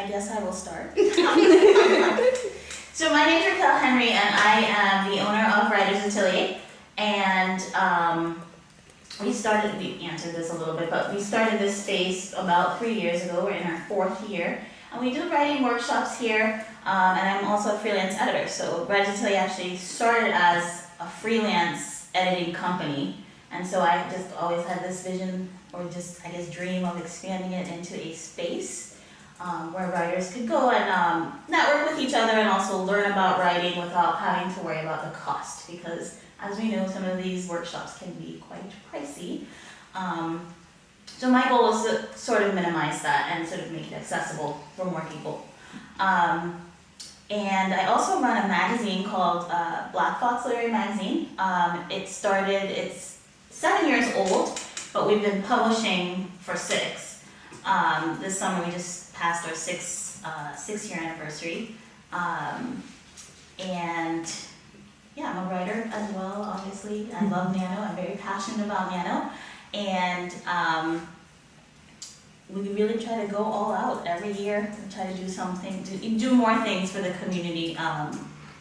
I guess I will start. So my name is Racquel Henry, and I am the owner of Writers Atelier. And we answered this a little bit, but we started this space about 3 years ago. We're in our 4th year. And we do writing workshops here, and I'm also a freelance editor. So Writers Atelier actually started as a freelance editing company. And so I just always had this vision, or just, I guess, dream of expanding it into a space where writers could go and network with each other and also learn about writing without having to worry about the cost, because as we know, some of these workshops can be quite pricey. So my goal was to sort of minimize that and sort of make it accessible for more people. And I also run a magazine called Black Fox Literary Magazine. It's 7 years old, but we've been publishing for 6. This summer we just passed our 6-year anniversary. And yeah, I'm a writer as well, obviously. I love Nano, I'm very passionate about Nano. And we really try to go all out every year. We try to do something, do more things for the community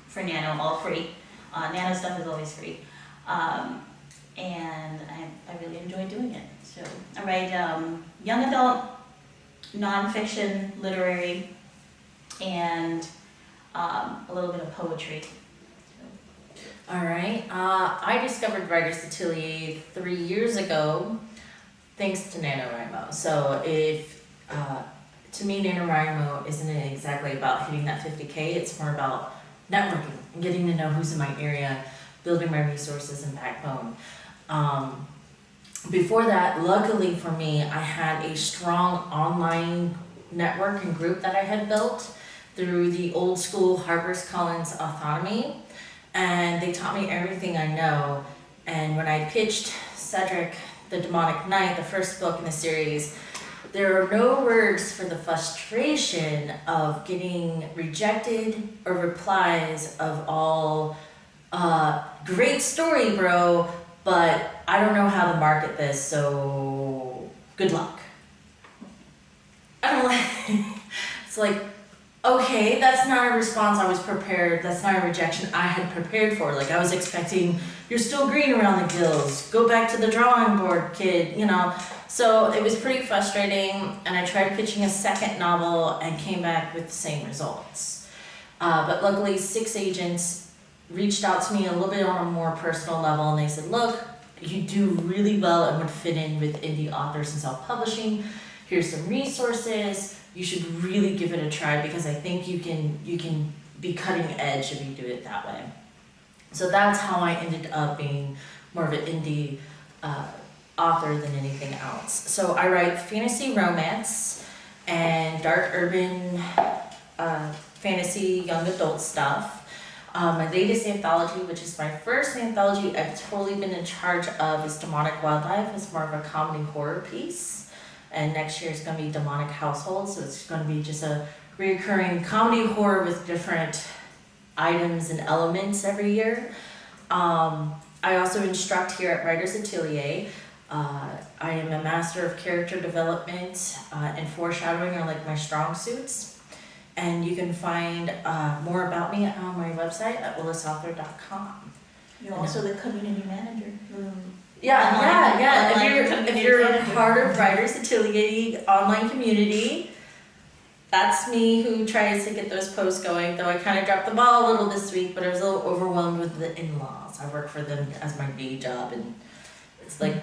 for Nano, all free. Nano stuff is always free. And I really enjoy doing it. So I write young adult, nonfiction, literary, and a little bit of poetry. All right. I discovered Writers Atelier 3 years ago, thanks to NaNoWriMo. So if, to me, NaNoWriMo isn't exactly about hitting that 50K, it's more about networking and getting to know who's in my area, building my resources and backbone. Before that, luckily for me, I had a strong online network and group that I had built through the old school HarperCollins Autonomy, and they taught me everything I know. And when I pitched Cedric the Demonic Knight, the first book in the series, there are no words for the frustration of getting rejected or replies of all, great story, bro, but I don't know how to market this, so good luck. I'm like, it's like, okay, that's not a response I was prepared, that's not a rejection I had prepared for. Like, I was expecting, you're still green around the gills, go back to the drawing board, kid, you know. So it was pretty frustrating, and I tried pitching a second novel and came back with the same results. But luckily, 6 agents reached out to me a little bit on a more personal level, and they said, look, you do really well and would fit in with indie authors and self-publishing. Here's some resources. You should really give it a try, because I think you can be cutting edge if you do it that way. So that's how I ended up being more of an indie author than anything else. So I write fantasy romance and dark urban fantasy young adult stuff. My latest anthology, which is my first anthology I've totally been in charge of, is Demonic Wildlife. It's more of a comedy horror piece. And next year it's going to be Demonic Household, so it's going to be just a recurring comedy horror with different items and elements every year. I also instruct here at Writers Atelier. I am a master of character development and foreshadowing are like my strong suits. And you can find more about me on my website at willisauthor.com. You're also the community manager. Yeah. If you're part of Writers Atelier online community, that's me who tries to get those posts going. Though I kind of dropped the ball a little this week, but I was a little overwhelmed with the in-laws. I work for them as my day job, and it's like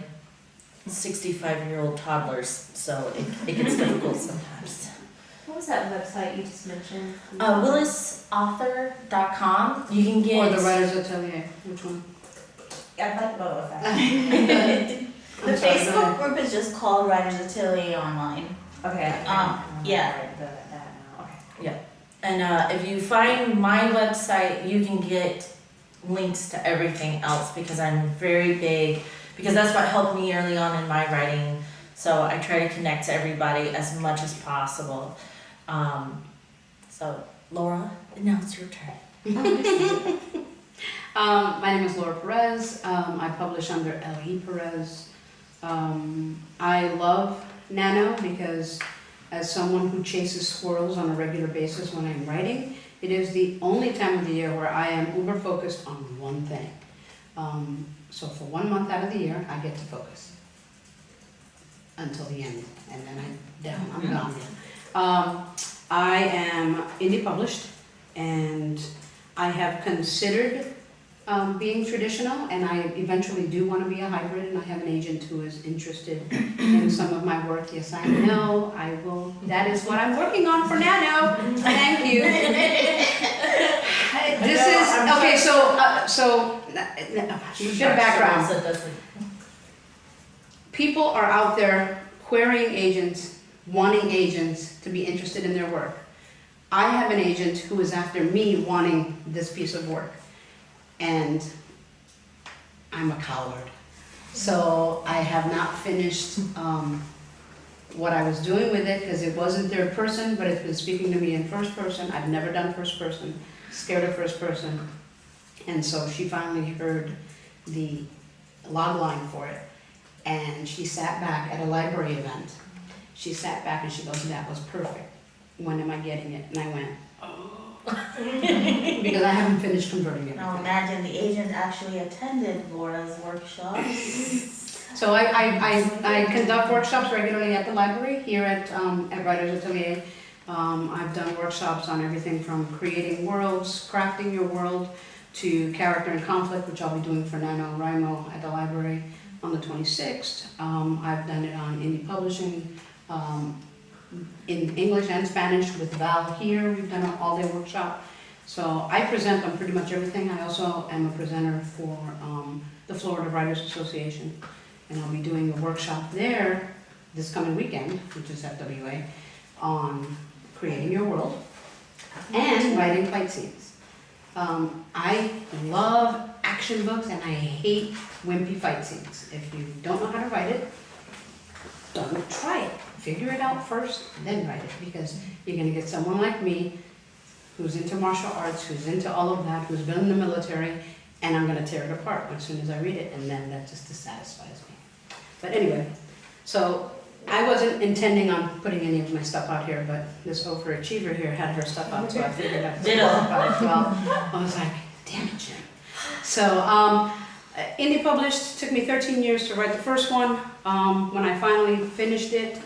65-year-old toddlers, so it gets difficult sometimes. What was that website you just mentioned? willisauthor.com. You can get... Or the Writers Atelier. Which one? I'd like both. The Facebook group is just called Writers Atelier Online. Okay. Yeah. Yeah. And if you find my website, you can get links to everything else, because I'm very big, because that's what helped me early on in my writing. So I try to connect to everybody as much as possible. So Laura, now it's your turn. My name is Laura Perez. I publish under L.E. Perez. I love Nano because as someone who chases squirrels on a regular basis when I'm writing, it is the only time of the year where I am uber focused on one thing. So for 1 month out of the year, I get to focus until the end, and then I'm gone. I am indie published, and I have considered being traditional, and I eventually do want to be a hybrid, and I have an agent who is interested in some of my work. Yes, I know, I will, that is what I'm working on for Nano. Thank you. This is, okay, so a bit of background. People are out there querying agents, wanting agents to be interested in their work. I have an agent who is after me wanting this piece of work, and I'm a coward. So I have not finished what I was doing with it, because it wasn't third person, but it's been speaking to me in first person. I've never done first person, scared of first person. And so she finally heard the log line for it, and she sat back at a library event. She sat back and she goes, "That was perfect. When am I getting it?" And I went, "Oh," because I haven't finished converting it. Now imagine the agent actually attended Laura's workshops. So I conduct workshops regularly at the library here at Writers Atelier. I've done workshops on everything from creating worlds, crafting your world, to character and conflict, which I'll be doing for NaNoWriMo at the library on the 26th. I've done it on Indie Publishing, in English and Spanish with Val here. We've done an all-day workshop. So I present on pretty much everything. I also am a presenter for the Florida Writers Association, and I'll be doing a workshop there this coming weekend, which is FWA, on creating your world and writing fight scenes. I love action books and I hate wimpy fight scenes. If you don't know how to write it, don't try it. Figure it out first, then write it, because you're gonna get someone like me who's into martial arts, who's into all of that, who's been in the military, and I'm gonna tear it apart as soon as I read it, and then that just dissatisfies me. But anyway, so I wasn't intending on putting any of my stuff out here, but this overachiever here had her stuff out, so I figured I'd put it out. Well, I was like, damn it, Jim. So, Indie published, took me 13 years to write the first one. When I finally finished it,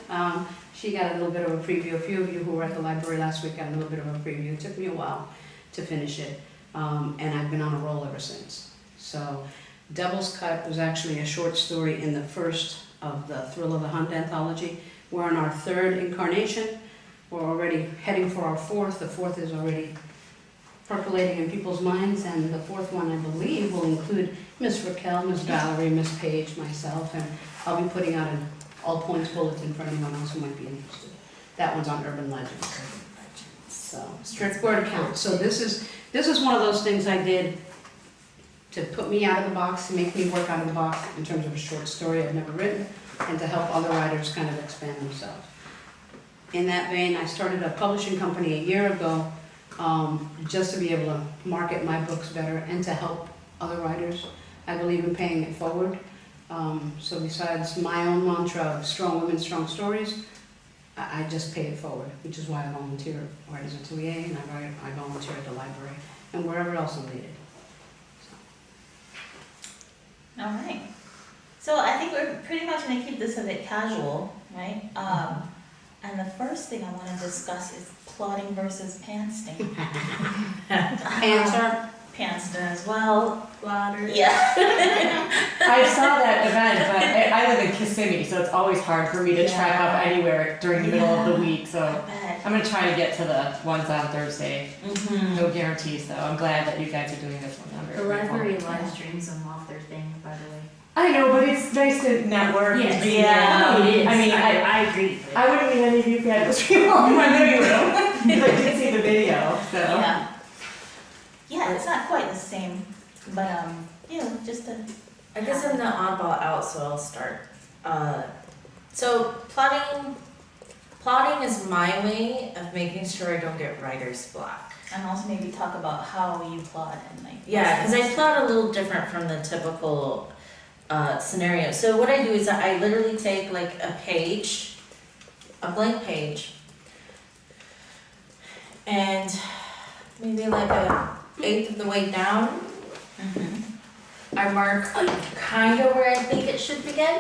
she got a little bit of a preview. A few of you who were at the library last week got a little bit of a preview. It took me a while to finish it, and I've been on a roll ever since. So, Devil's Cut was actually a short story in the first of the Thrill of the Hunt anthology. We're on our third incarnation. We're already heading for our fourth. The fourth is already percolating in people's minds, and the fourth one, I believe, will include Miss Racquel, Miss Valerie, Miss Page, myself, and I'll be putting out an all points bulletin for anyone else who might be interested. That one's on urban legends. So, strict word count. So this is one of those things I did to put me out of the box, to make me work out of the box in terms of a short story I've never written, and to help other writers kind of expand themselves. In that vein, I started a publishing company a year ago, just to be able to market my books better and to help other writers. I believe in paying it forward. So besides my own mantra of strong women, strong stories, I just pay it forward, which is why I volunteer at Writers Atelier, and I volunteer at the library and wherever else I'm needed. All right. So I think we're pretty much going to keep this a bit casual, right? And the first thing I want to discuss is plotting versus pansting. Answer. Pansting as well. Plotter. Yeah. I saw that event, but I live in Kissimmee, so it's always hard for me to track up anywhere during the middle of the week. So I'm gonna try to get to the ones on Thursday. No guarantees, though. I'm glad that you guys are doing this one. I'm very The grateful. library live streams them off their thing, by the way. I know, but it's nice to network. Yes, and be yeah. it is. I mean, I agree. I wouldn't meet any of you if you had this stream on my living room. But I did see the video, so. Yeah. Yeah, it's not quite the same, but just a. I guess I'm the oddball out, so I'll start. So plotting is my way of making sure I don't get writer's block. And also maybe talk about how you plot and like. Yeah, because I plot a little different from the typical scenario. So what I do is I literally take like a page, a blank page, and maybe like a eighth of the way down, I mark kind of where I think it should begin.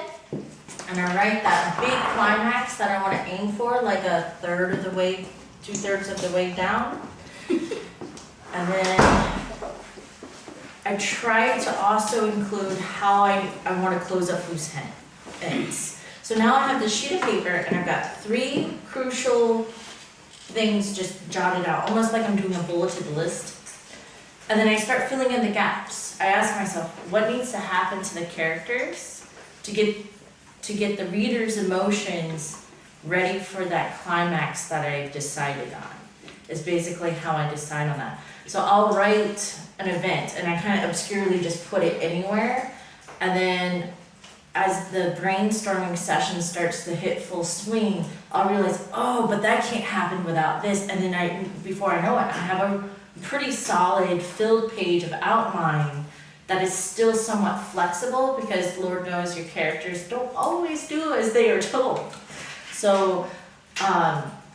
And I write that big climax that I want to aim for, like a third of the way, 2/3 of the way down. And then I try to also include how I want to close up loose ends. So now I have this sheet of paper and I've got 3 crucial things just jotted out, almost like I'm doing a bulleted list. And then I start filling in the gaps. I ask myself, what needs to happen to the characters to get the reader's emotions ready for that climax that I've decided on, is basically how I decide on that. So I'll write an event and I kind of obscurely just put it anywhere, and then as the brainstorming session starts to hit full swing, I'll realize, oh, but that can't happen without this, and then before I know it, I have a pretty solid filled page of outline that is still somewhat flexible, because Lord knows your characters don't always do as they are told. So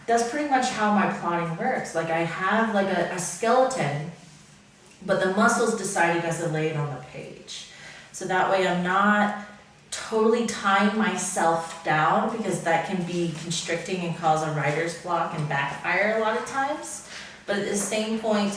that's pretty much how my plotting works. Like, I have like a skeleton, but the muscles decided as I lay it on the page. So that way I'm not totally tying myself down, because that can be constricting and cause a writer's block and backfire a lot of times. But at the same point,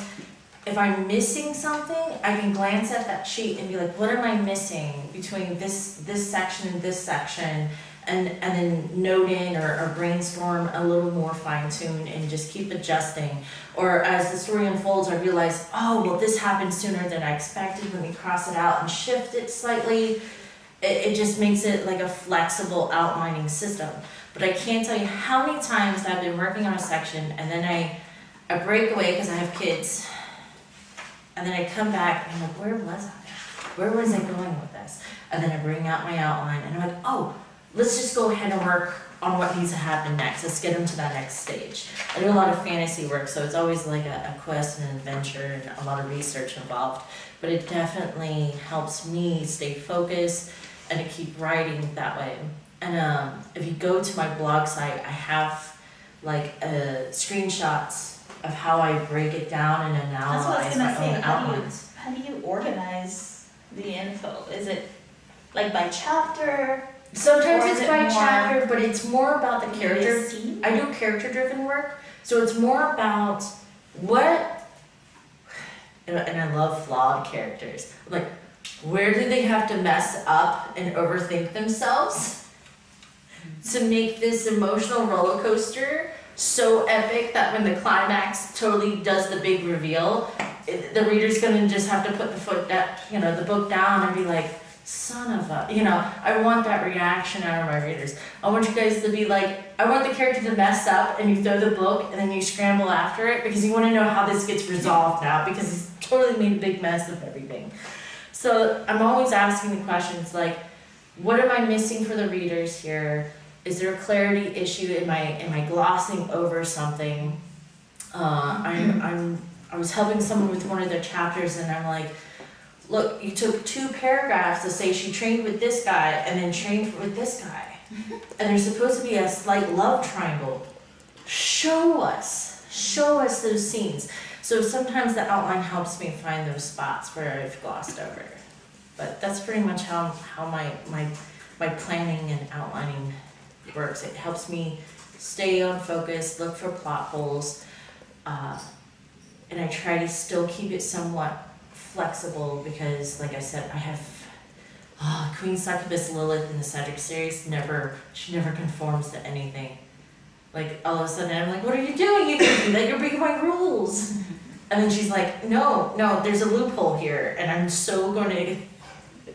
if I'm missing something, I can glance at that sheet and be like, what am I missing between this section and this section? And then note in or brainstorm a little more fine-tuned and just keep adjusting. Or as the story unfolds, I realize, oh, well, this happened sooner than I expected. Let me cross it out and shift it slightly. It just makes it like a flexible outlining system. But I can't tell you how many times I've been working on a section and then I break away because I have kids. And then I come back and I'm like, where was I? Where was I going with this? And then I bring out my outline and I'm like, oh, let's just go ahead and work on what needs to happen next. Let's get them to that next stage. I do a lot of fantasy work, so it's always like a quest and an adventure and a lot of research involved. But it definitely helps me stay focused and to keep writing that way. And if you go to my blog site, I have like screenshots of how I break it down and analyze my own outlines. How do you organize the info? Is it like by chapter? Sometimes Or it's is it by more chapter, but it's more about the character. scene? I do character-driven work, so it's more about what, and I love flawed characters. Like, where do they have to mess up and overthink themselves to make this emotional roller coaster so epic that when the climax totally does the big reveal, the reader's gonna just have to put the book down and be like, son of a, I want that reaction out of my readers. I want you guys to be like, I want the character to mess up and you throw the book and then you scramble after it because you want to know how this gets resolved now, because he's totally made a big mess of everything. So I'm always asking the questions like, what am I missing for the readers here? Is there a clarity issue? Am I glossing over something? I was helping someone with one of their chapters and I'm like, look, you took 2 paragraphs to say she trained with this guy and then trained with this guy. And there's supposed to be a slight love triangle. Show us those scenes. So sometimes the outline helps me find those spots where I've glossed over. But that's pretty much how my planning and outlining works. It helps me stay on focus, look for plot holes, and I try to still keep it somewhat flexible because, like I said, I have Queen Succubus Lilith in the Cedric series. She never conforms to anything. Like, all of a sudden I'm like, what are you doing? You can't do that, you're breaking my rules. And then she's like, no, there's a loophole here, and I'm so going to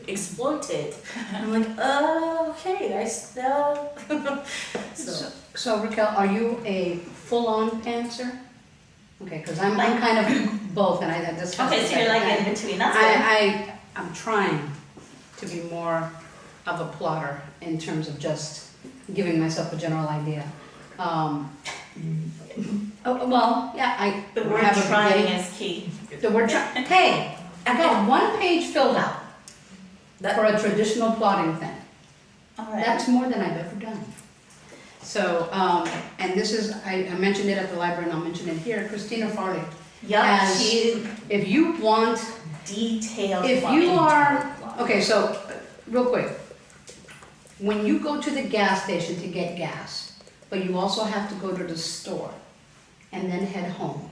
exploit it. And I'm like, oh, okay, I still. So Racquel, are you a full-on pantser? Okay, because I'm kind of both, and I discussed Okay, this so you're at like the in end. between. That's good. I'm trying to be more of a plotter in terms of just giving myself a general idea. Well, yeah, The I word have a trying beginning. is key. The word trying. Hey, I got 1 page filled out for a traditional plotting thing. All right. That's more than I've ever done. So, and this is, I mentioned it at the library and I'll mention it here, Christina Farley. Yup, As- she If you want, detailed. if plotting. you are, okay, so, real quick. When you go to the gas station to get gas, but you also have to go to the store and then head home,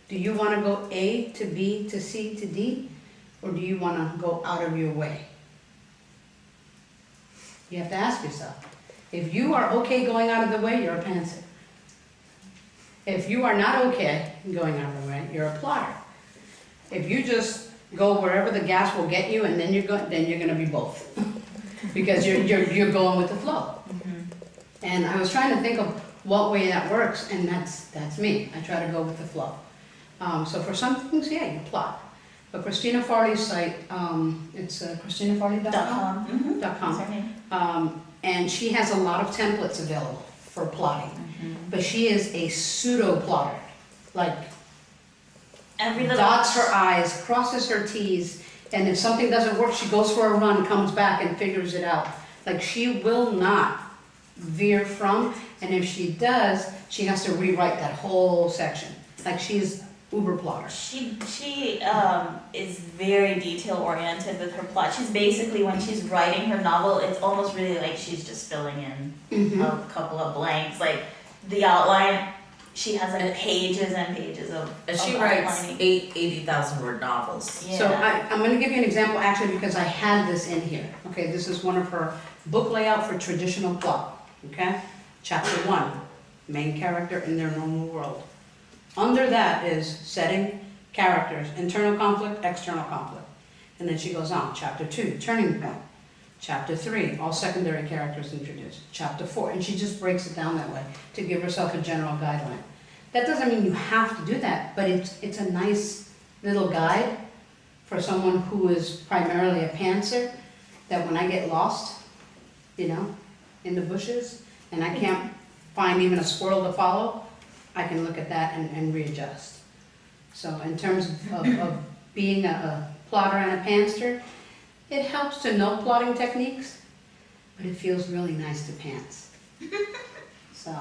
do you wanna go A to B to C to D? Or do you wanna go out of your way? You have to ask yourself. If you are okay going out of the way, you're a pantser. If you are not okay going out of the way, you're a plotter. If you just go wherever the gas will get you and then you're gonna be both. Because you're going with the flow. And I was trying to think of what way that works, and that's me. I try to go with the flow. So for some things, yeah, you plot. But Christina Farley's site, it's ChristinaFarley.com. .com. .com. That's her name. And she has a lot of templates available for plotting. But she is a pseudo plotter. Like Every little. dots her I's, crosses her T's, and if something doesn't work, she goes for a run, comes back and figures it out. Like she will not veer from, and if she does, she has to rewrite that whole section. Like she's uber plotter. She is very detail oriented with her plot. She's basically, when she's writing her novel, it's almost really like she's just filling in a couple of blanks. Like the outline, she has like pages and pages of. And she of writes outlining. 80,000 word novels. Yeah. So I'm gonna give you an example actually because I had this in here. Okay, this is one of her book layout for traditional plot, okay? Chapter 1, main character in their normal world. Under that is setting, characters, internal conflict, external conflict. And then she goes on, chapter 2, turning point. Chapter 3, all secondary characters introduced. Chapter 4, and she just breaks it down that way to give herself a general guideline. That doesn't mean you have to do that, but it's a nice little guide for someone who is primarily a pantser, that when I get lost, you know, in the bushes, and I can't find even a squirrel to follow, I can look at that and readjust. So in terms of being a plotter and a pantser, it helps to know plotting techniques, but it feels really nice to pants. So.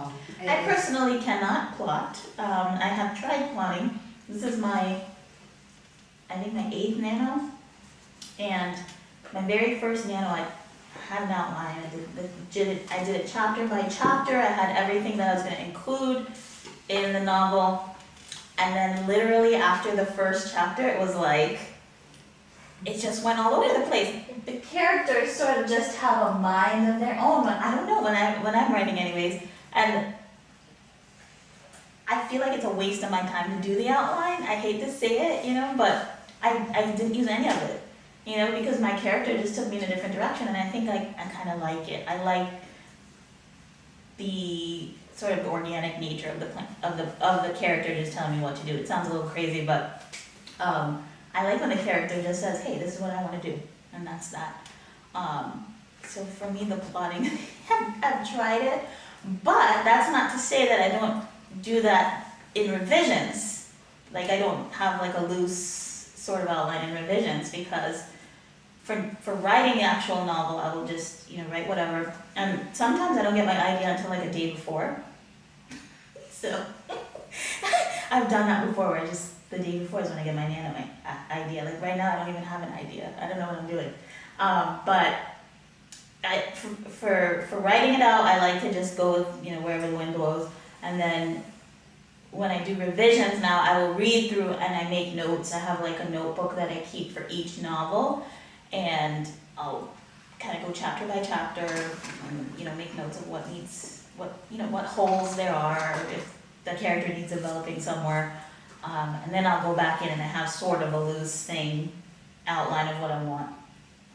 I personally cannot plot. I have tried plotting. This is my 8th nano. And my very first nano, I had an outline. I did it chapter by chapter. I had everything that I was going to include in the novel. And then literally after the first chapter, it was like, it just went all over the place. The characters sort of just have a mind of their own. I don't know, when I'm writing anyways. And I feel like it's a waste of my time to do the outline. I hate to say it, you know, but I didn't use any of it, you know, because my character just took me in a different direction, and I think I kind of like it. I like the sort of organic nature of the character just telling me what to do. It sounds a little crazy, but I like when the character just says, hey, this is what I want to do, and that's that. So for me, the plotting, I've tried it, but that's not to say that I don't do that in revisions. Like I don't have like a loose sort of outline in revisions, because for writing the actual novel, I will just, you know, write whatever. And sometimes I don't get my idea until like a day before. So I've done that before, where the day before is when I get my nano idea. Like right now, I don't even have an idea. I don't know what I'm doing. But for writing it out, I like to just go with, you know, wherever the wind blows. And then when I do revisions now, I will read through and I make notes. I have like a notebook that I keep for each novel, and I'll kind of go chapter by chapter and, you know, make notes of what holes there are, if the character needs developing somewhere. And then I'll go back in and I have sort of a loose outline of what I want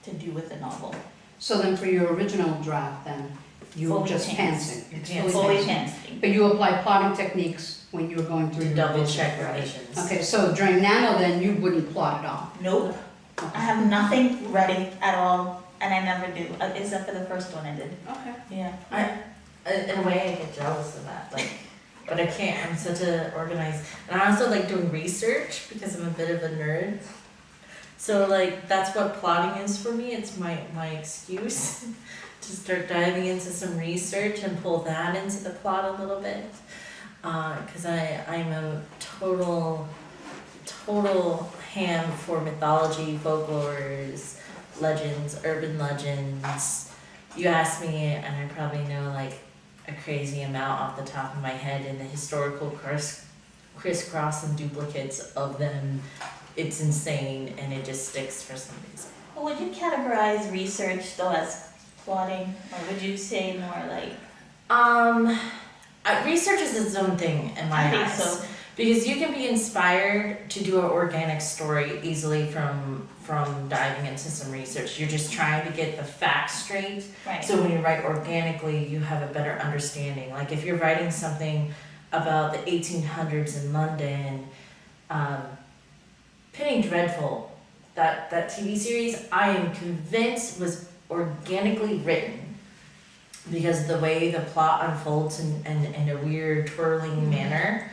to do with the novel. So then for your original draft then, you were Fully just pantsing. pantsing. It's Yeah, Fully pantsing. pansting. But you apply plotting techniques when you were going through To your double revision. check revisions. Okay, so during Nano then, you wouldn't plot at all? Nope. I have nothing ready at all, and I never do, except for the first one I did. Okay. Yeah. In a way, I get jealous of that, like, but I can't. I'm such a organized, and I also like doing research because I'm a bit of a nerd. So like that's what plotting is for me. It's my excuse. to start diving into some research and pull that into the plot a little bit. Because I'm a total ham for mythology, folklores, legends, urban legends. You ask me, and I probably know like a crazy amount off the top of my head, and the historical crisscross and duplicates of them. It's insane, and it just sticks for some reason. Well, would you categorize research though as plotting, or would you say more like? Research is its own thing in my eyes. So. Because you can be inspired to do an organic story easily from diving into some research. You're just trying to get the facts straight. Right. So when you write organically, you have a better understanding. Like if you're writing something about the 1800s in London, Penny Dreadful, that TV series, I am convinced was organically written because of the way the plot unfolds in a weird twirling manner.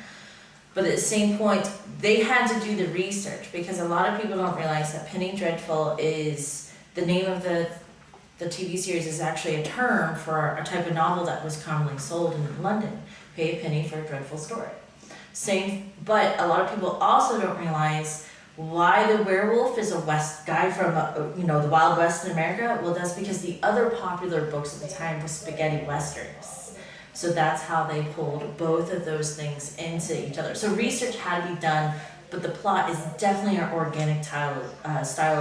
But at the same point, they had to do the research because a lot of people don't realize that Penny Dreadful is the name of the TV series is actually a term for a type of novel that was commonly sold in London. Pay a penny for a dreadful story. But a lot of people also don't realize why the werewolf is a guy from the Wild West in America. Well, that's because the other popular books at the time were spaghetti westerns. So that's how they pulled both of those things into each other. So research had to be done, but the plot is definitely an organic style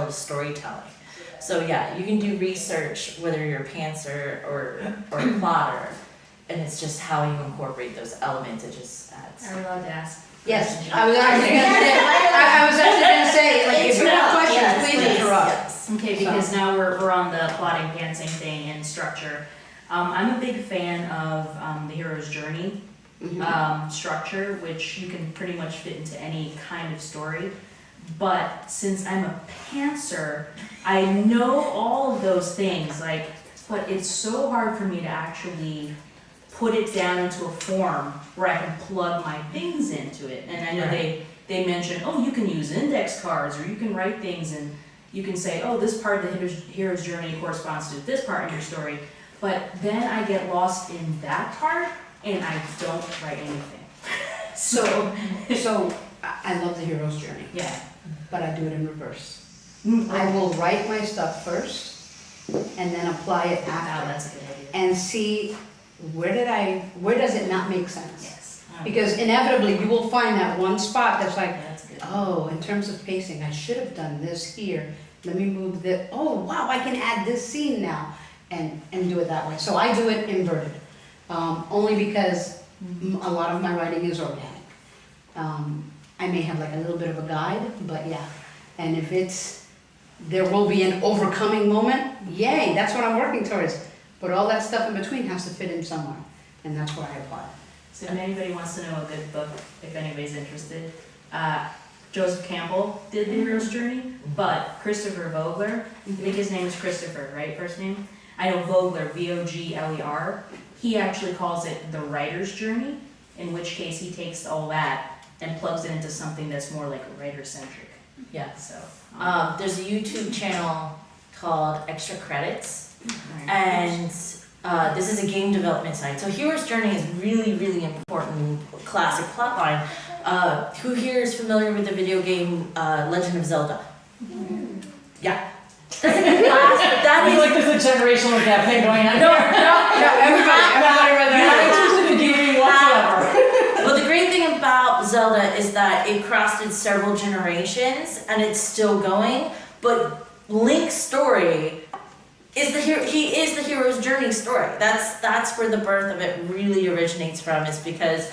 of storytelling. So yeah, you can do research whether you're a pantser or a plotter, and it's just how you incorporate those elements. It just adds. Are we allowed to ask? Yes, I was actually gonna say, like, if you have questions, please interrupt. Yes. Okay, because now we're on the plotting, pantsing thing and structure. I'm a big fan of the hero's journey structure, which you can pretty much fit into any kind of story. But since I'm a pantser, I know all of those things, but it's so hard for me to actually put it down into a form where I can plug my things into it. And I know they mention, oh, you can use index cards, or you can write things and you can say, oh, this part of the hero's journey corresponds to this part of your story. But then I get lost in that part and I don't write anything. So I love the hero's journey. Yeah. But I do it in reverse. I will write my stuff first and then apply it Oh, after that's a good idea. and see where does it not make sense? Yes. Because inevitably you will find that one spot that's like, That's good. oh, in terms of pacing, I should have done this here. Let me move this. Oh, wow, I can add this scene now and do it that way. So I do it inverted, only because a lot of my writing is organic. I may have like a little bit of a guide, but yeah. And if there will be an overcoming moment, yay, that's what I'm working towards. But all that stuff in between has to fit in somewhere, and that's where I apply. So if anybody wants to know a good book, if anybody's interested, Joseph Campbell did the hero's journey, but Christopher Vogler, I think his name is Christopher, right, first name? I know Vogler, Vogler, he actually calls it the writer's journey, in which case he takes all that and plugs it into something that's more like writer-centric. Yeah. So, There's a YouTube channel called Extra Credits, alright. and this is a game development site. So Hero's Journey is really, really important classic plotline. Who here is familiar with the video game Legend of Zelda? Yeah. I feel like there's a generational gap thing going on. No, Everybody read that. Not interested in gaming whatsoever. Well, the great thing about Zelda is that it crossed several generations and it's still going, but Link's story is he is the hero's journey story. That's where the birth of it really originates from, is because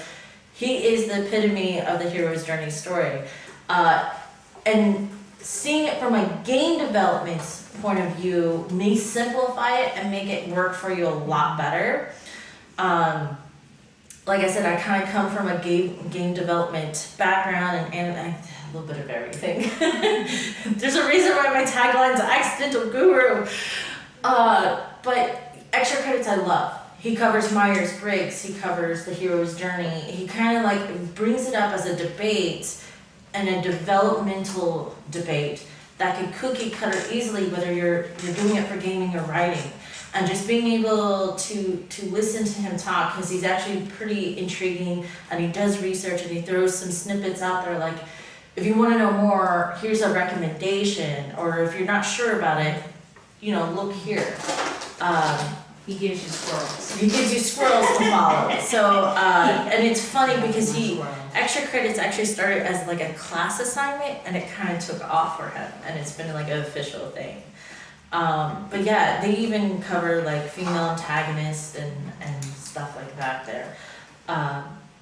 he is the epitome of the hero's journey story. And seeing it from a game development point of view may simplify it and make it work for you a lot better. Like I said, I kind of come from a game development background and a little bit of everything. There's a reason why my tagline's accidental guru. But Extra Credits I love. He covers Myers-Briggs, he covers the hero's journey. He kind of like brings it up as a debate, and a developmental debate that can cookie cutter easily, whether you're doing it for gaming or writing. And just being able to listen to him talk, because he's actually pretty intriguing, and he does research and he throws some snippets out there like, if you want to know more, here's a recommendation, or if you're not sure about it, look here. He gives you squirrels. He gives you squirrels to follow. So, and it's funny because extra credits actually started as like a class assignment, and it kind of took off for him, and it's been like an official thing. But yeah, they even cover like female antagonists and stuff like that there.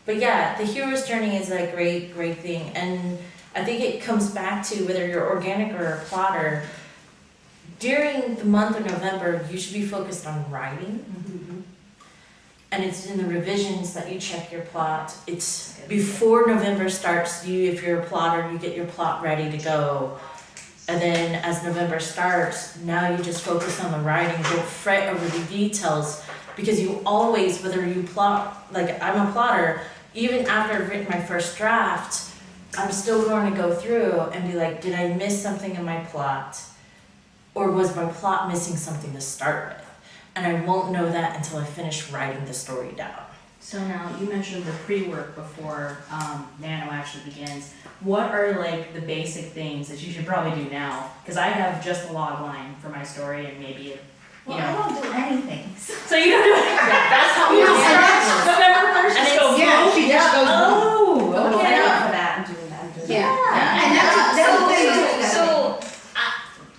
But yeah, the hero's journey is a great thing, and I think it comes back to whether you're organic or a plotter. During the month of November, you should be focused on writing. And it's in the revisions that you check your plot. It's before November starts, if you're a plotter, you get your plot ready to go. And then as November starts, now you just focus on the writing. Don't fret over the details, because you always, whether you plot, like I'm a plotter, even after I've written my first draft, I'm still going to go through and be like, did I miss something in my plot? Or was my plot missing something to start with? And I won't know that until I finish writing the story down. So now, you mentioned the pre-work before Nano actually begins. What are like the basic things that you should probably do now? Because I have just a log line for my story and maybe I don't do anything. So you don't do it. That's how you start. November 1st, just go Yeah, she just goes. Oh, Okay. okay. For that, I'm doing that. Yeah. And that's the thing. So,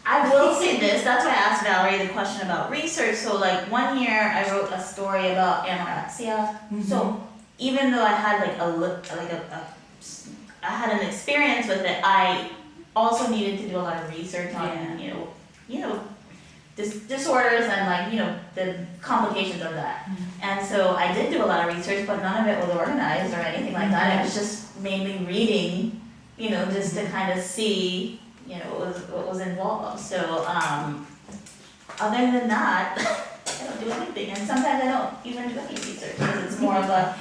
I will say this, that's why I asked Valerie the question about research. So like one year I wrote a story about anorexia. So even though I had I had an experience with it, I also needed to do a lot of research on, disorders and the complications of that. And so I did do a lot of research, but none of it was organized or anything like that. It was just mainly reading, just to kind of see what was involved. So, other than that, I don't do anything. And sometimes I don't even do any research because it's more of a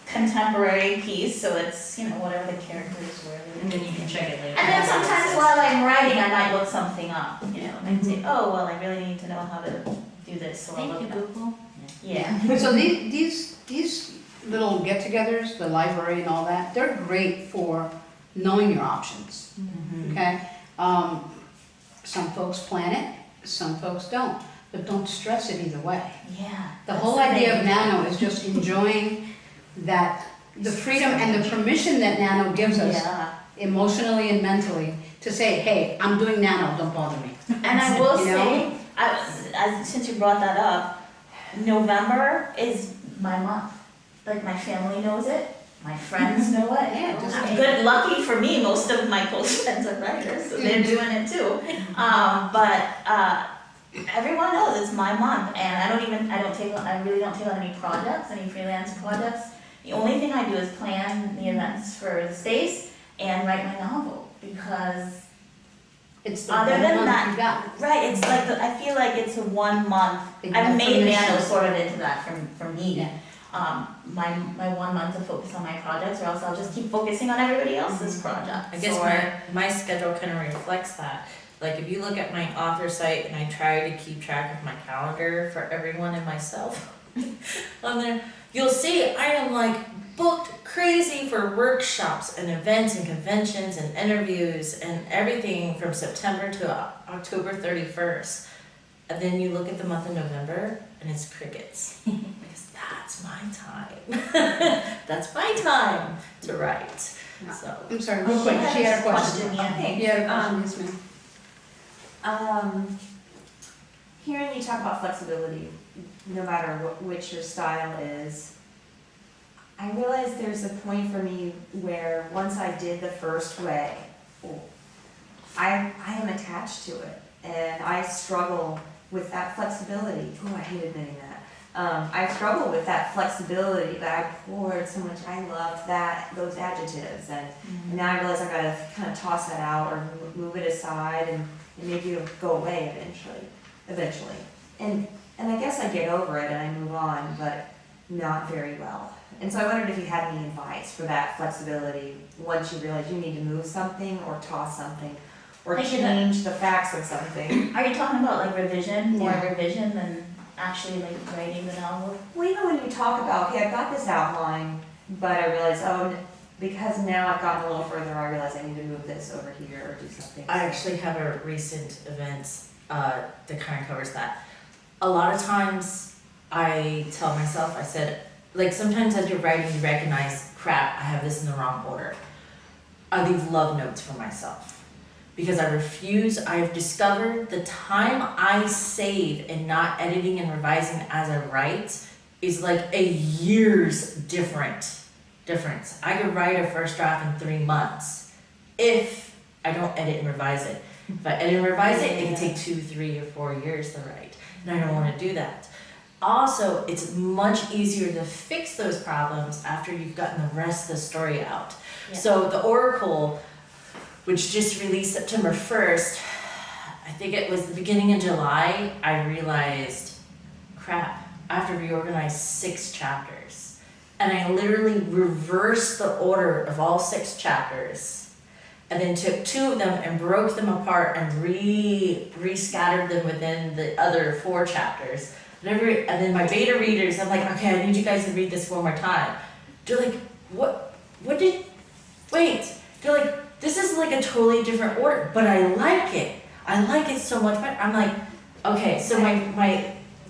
contemporary piece. So it's, whatever the characters were. And then you can check it later. And then sometimes while I'm writing, I might look something up, and say, oh, well, I really need to know how to do this. So I'll look it up. Google. Yeah. So these little get-togethers, the library and all that, they're great for knowing your options. Okay? Some folks plan it, some folks don't, but don't stress it either way. Yeah. The whole idea of Nano is just enjoying the freedom and the permission that Nano gives us emotionally and mentally to say, hey, I'm doing Nano, don't bother me. And I will say, since you brought that up, November is my month. Like my family knows it. My friends know it. Yeah, Good, lucky for me, most of my close friends are writers, so they're doing it too. But everyone knows it's my month, and I really don't take on any projects, any freelance projects. The only thing I do is plan the events for the space and write my novel, because it's the other one than month that, you got. right? It's like I feel like it's a 1 month. I've made Nano sort of into that for me. Yeah. My 1 month to focus on my projects, or else I'll just keep focusing on everybody else's project. I guess my schedule kind of reflects that. Like if you look at my author site, and I try to keep track of my calendar for everyone and myself on there, you'll see I am like booked crazy for workshops and events and conventions and interviews and everything from September to October 31st. And then you look at the month of November and it's crickets. Because that's my time. That's my time to write. So I'm sorry, real quick, she had a question. Yeah. You had a question, yes ma'am. Hearing you talk about flexibility, no matter which your style is, I realized there's a point for me where once I did the first way, I am attached to it, and I struggle with that flexibility. Oh, I hate admitting that. I struggle with that flexibility that I poured so much. I loved those adjectives, and now I realize I've got to kind of toss that out or move it aside, and maybe it'll go away eventually. And I guess I get over it and I move on, but not very well. And so I wondered if you had any advice for that flexibility once you realize you need to move something or toss something, or Like, change the facts of something. Are you talking about like revision, more Yeah. revision than actually like writing the novel? Well, even when you talk about, okay, I've got this outline, but I realize, because now I've gotten a little further, I realize I need to move this over here or do something. I actually have a recent event that kind of covers that. A lot of times I tell myself, I said, like sometimes as you're writing you recognize, crap, I have this in the wrong order. I leave love notes for myself because I've discovered the time I save in not editing and revising as I write is like a year's difference. I could write a first draft in 3 months if I don't edit and revise it. If I edit and revise it, it can take 2, 3, or 4 years to write, and I don't want to do that. Also, it's much easier to fix those problems after you've gotten the rest of the story out. Yeah. So the Oracle, which just released September 1st, I think it was the beginning of July, I realized, crap, I have to reorganize 6 chapters. And I literally reversed the order of all 6 chapters and then took 2 of them and broke them apart and re-scattered them within the other 4 chapters. And then my beta readers, I'm like, okay, I need you guys to read this one more time. They're like, they're like, this is like a totally different order, but I like it. I like it so much better. I'm like, okay, so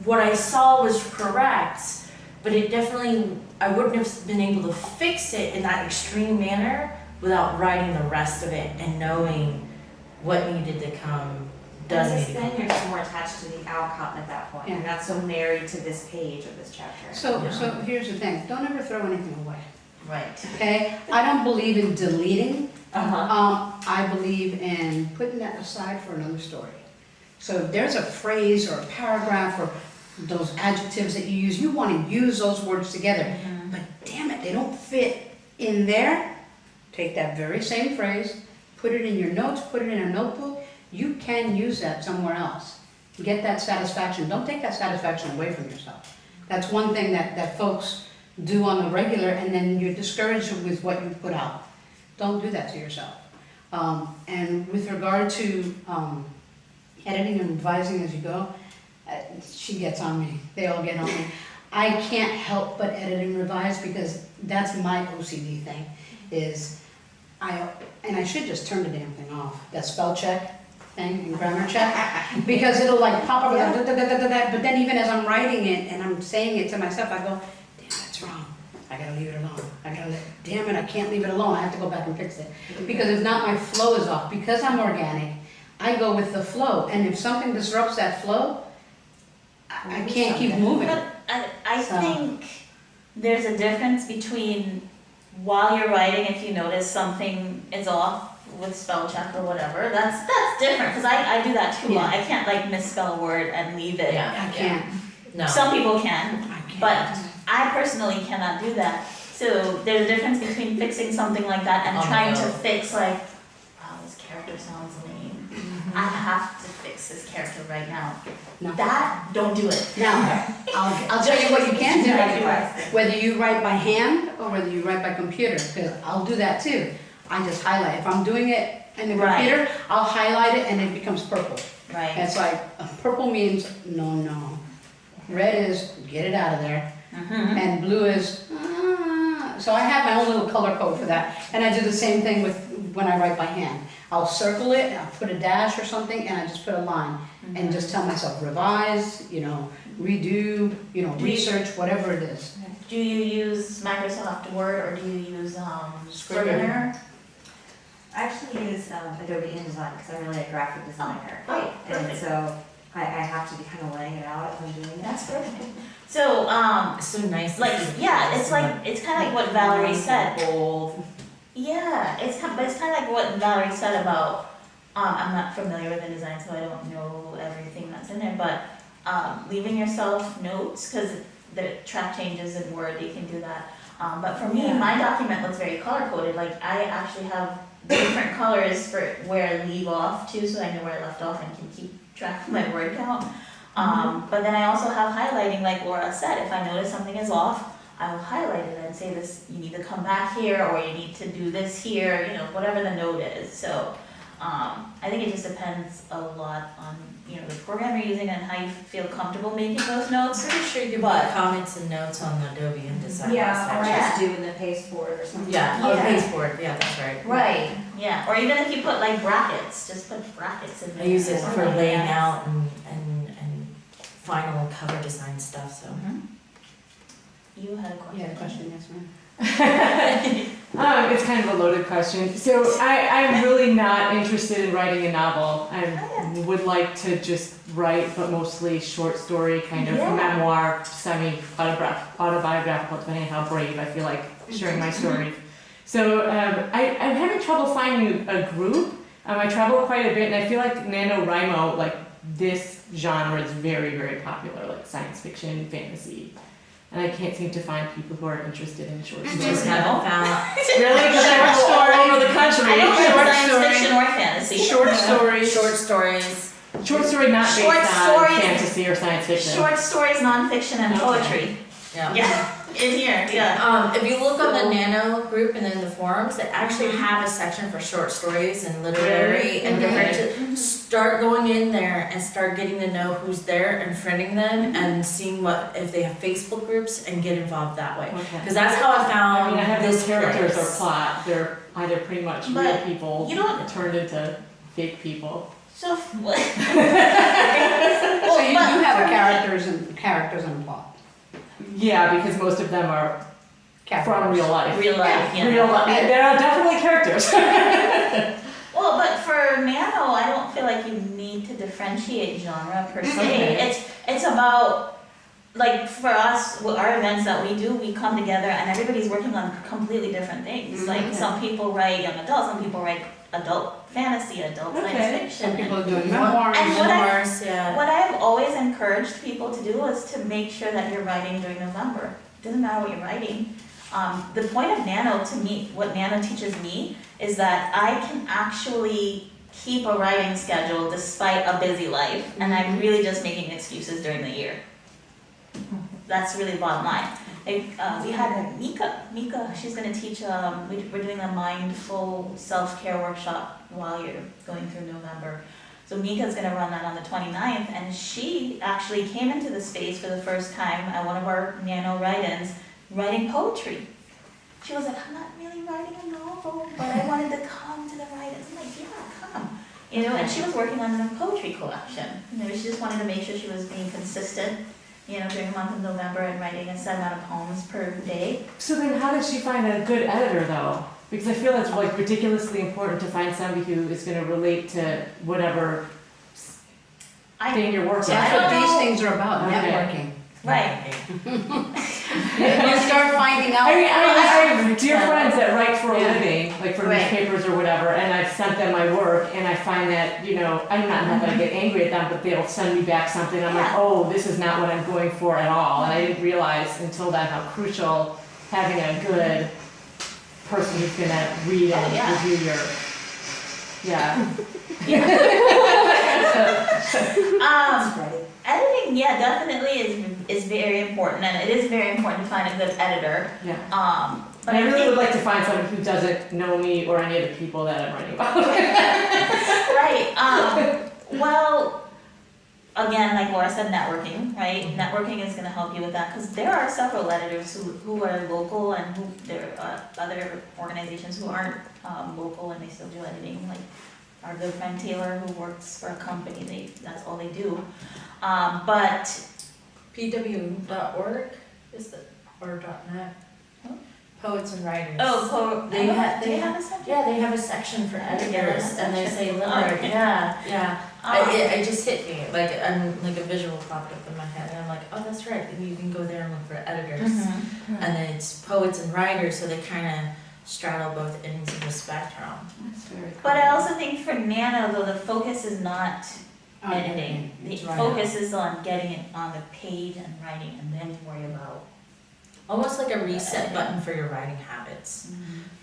what I saw was correct, but it definitely, I wouldn't have been able to fix it in that extreme manner without writing the rest of it and knowing what needed to come, doesn't need to Then come. you're just more attached to the outcome at that point. Yeah. You're not so married to this page or this chapter. So here's the thing, don't ever throw anything away, Right. okay? I don't believe in deleting. Uh-huh. I believe in putting that aside for another story. So if there's a phrase or a paragraph or those adjectives that you use, you want to use those words together. But damn it, they don't fit in there. Take that very same phrase, put it in your notes, put it in a notebook. You can use that somewhere else. Get that satisfaction. Don't take that satisfaction away from yourself. That's one thing that folks do on the regular, and then you're discouraged with what you put out. Don't do that to yourself. And with regard to editing and revising as you go, she gets on me. They all get on me. I can't help but edit and revise because that's my OCD thing. And I should just turn the damn thing off. That spell check thing and grammar check, because it'll like pop up. But then even as I'm writing it and I'm saying it to myself, I go, damn, that's wrong. I gotta leave it alone. Damn it, I can't leave it alone. I have to go back and fix it. Because if not, my flow is off. Because I'm organic, I go with the flow. And if something disrupts that flow, I can't keep moving. But I So- think there's a difference between while you're writing, if you notice something is off with spell check or whatever, that's different, because I do that too. Yeah. I can't like misspell a word and leave it. Yeah. I can't. No. Some people can, I can't. but I personally cannot do that. So there's a difference between fixing something like that and On the trying to go. fix like, wow, this character sounds lame. I have to fix this character right now. No. That, don't do it. Now, I'll tell you what you can Just do, whether you write by hand or whether you write by computer, because I'll do that too. I just highlight. If I'm doing it in the Right. computer, I'll highlight it and it becomes purple. Right. It's like, purple means no. Red is get it out of there. Mhm. And blue is, so I have my own little color code for that. And I do the same thing with when I write by hand. I'll circle it, I'll put a dash or something, and I just put a line. And just tell myself, revise, redo, Do you- research, whatever it is. Do you use Microsoft Word or do you use Scrivener? I actually use Adobe InDesign because I'm really a graphic designer. Great, And perfect. so I have to be kind of laying it out as I'm doing it. That's perfect. So, It's so nice. to like, see the yeah, it's pieces like, it's kind of like what Valerie said. Bold. Yeah, it's kind of like what Valerie said about, I'm not familiar with InDesign, so I don't know everything that's in there, but leaving yourself notes, because the track changes in Word, you can do that. But for me, Yeah. my document looks very color coded, like I actually have different colors for where I leave off too, so I know where I left off and can keep track of my word count. But then I also have highlighting, like Laura said, if I notice something is off, I will highlight it and say this, you need to come back here, or you need to do this here, whatever the note is. So I think it just depends a lot on, you know, the program you're using and how you feel comfortable making those notes. Pretty sure you can put comments and notes on the Adobe InDesign Yeah, or section. just doing the pasteboard or something. Yeah, Yeah. pasteboard, yeah, that's right. Right. Yeah, or even if you put like brackets, just put brackets in there. I use it or for something. laying out and final cover design stuff, so. Mhm. You had a question. You had a question, yes, ma'am? It's kind of a loaded question. So I'm really not interested in writing a novel. I would like to just write, but mostly short story, kind of Yeah. memoir, semi-autobiographical, depending on how brave I feel like sharing my story. So I'm having trouble finding a group. I travel quite a bit, and I feel like NaNoWriMo, like this genre is very, very popular, like science fiction, fantasy. And I can't seem to find people who are interested in short stories. Just haven't found. Really? Because I'm all over the country. I don't Short know science story. fiction or fantasy. Short stories. Short stories. Short story not based Short on stories. fantasy or science fiction. Short stories, nonfiction, and poetry. Yeah. Yeah, in here, yeah. If you look on the Nano group and then the forums, they actually have a section for short stories and literary and different. Start going in there and start getting to know who's there and friending them and seeing what if they have Facebook groups and get involved that way. Okay. Because that's how I found I mean, I have this those characters or place. plot. They're either pretty much real But people you don't- turned into fake people. So, what? So you do have characters and plot. Yeah, because most of them are from real life. Real life, yeah. Real life. There are definitely characters. Well, but for Nano, I don't feel like you need to differentiate genre per se. Okay. It's about, like, for us, our events that we do, we come together and everybody's working on completely different things. Like, Okay. some people write young adult, some people write adult fantasy, adult Okay. science fiction. Some people are doing And memoirs. And what I- Memoirs, yeah. What I've always encouraged people to do is to make sure that you're writing during November. Doesn't matter what you're writing. The point of Nano to me, what Nano teaches me, is that I can actually keep a writing schedule despite a busy life, and I'm really just making excuses during the year. That's really bottom line. Like, we had Mika, she's gonna teach, we're doing a mindful self-care workshop while you're going through November. So Mika's gonna run that on the 29th, and she actually came into the space for the first time at one of our Nano write-ins, writing poetry. She was like, I'm not really writing a novel, but I wanted to come to the write-ins. I'm like, yeah, come. You know, and she was working on a poetry collection. You know, she just wanted to make sure she was being consistent, you know, during the month of November and writing a set amount of poems per day. So then how did she find a good editor though? Because I feel it's like ridiculously important to find somebody who is going to relate to whatever thing you're working That's on. what don't these know. things are about, Okay. networking. Right. You start finding out. I mean, I have dear friends that write for a Yeah. living, like for Right. newspapers or whatever, and I've sent them my work, and I find that, you know, I'm not that I get angry at them, but they'll send me back something, and I'm like, Yeah. oh, this is not what I'm going for at all. And I didn't realize until then how crucial having a good person who's gonna read and Oh, yeah. review your, yeah. Editing, yeah, definitely is very important, and it is very important to find a good editor. Yeah. But And I I really think, would like to find someone who doesn't know me or any of the people that I'm writing about. right, well, again, like Laura said, networking, right? Networking is gonna help you with that, because there are several editors who are local and who, there are other organizations who aren't local and they still do editing, like our good friend Taylor, who works for a company, that's all they do. But PW.org is the, or .net. Huh? Poets and writers. they have, they a section? Yeah, they have a section for editors, Yeah, and they say section. literary. Okay. Yeah. It just hit me, like, like a visual popped up in my head, and I'm like, oh, that's right, then you can go there and look for editors. Mhm. And then it's poets and writers, so they kind of straddle both ends of the spectrum. That's very cool. But I also think for Nano, though, the focus is not editing. The It's right. focus is on getting it on the page and writing, and then you worry about. Almost like a reset button for your writing habits.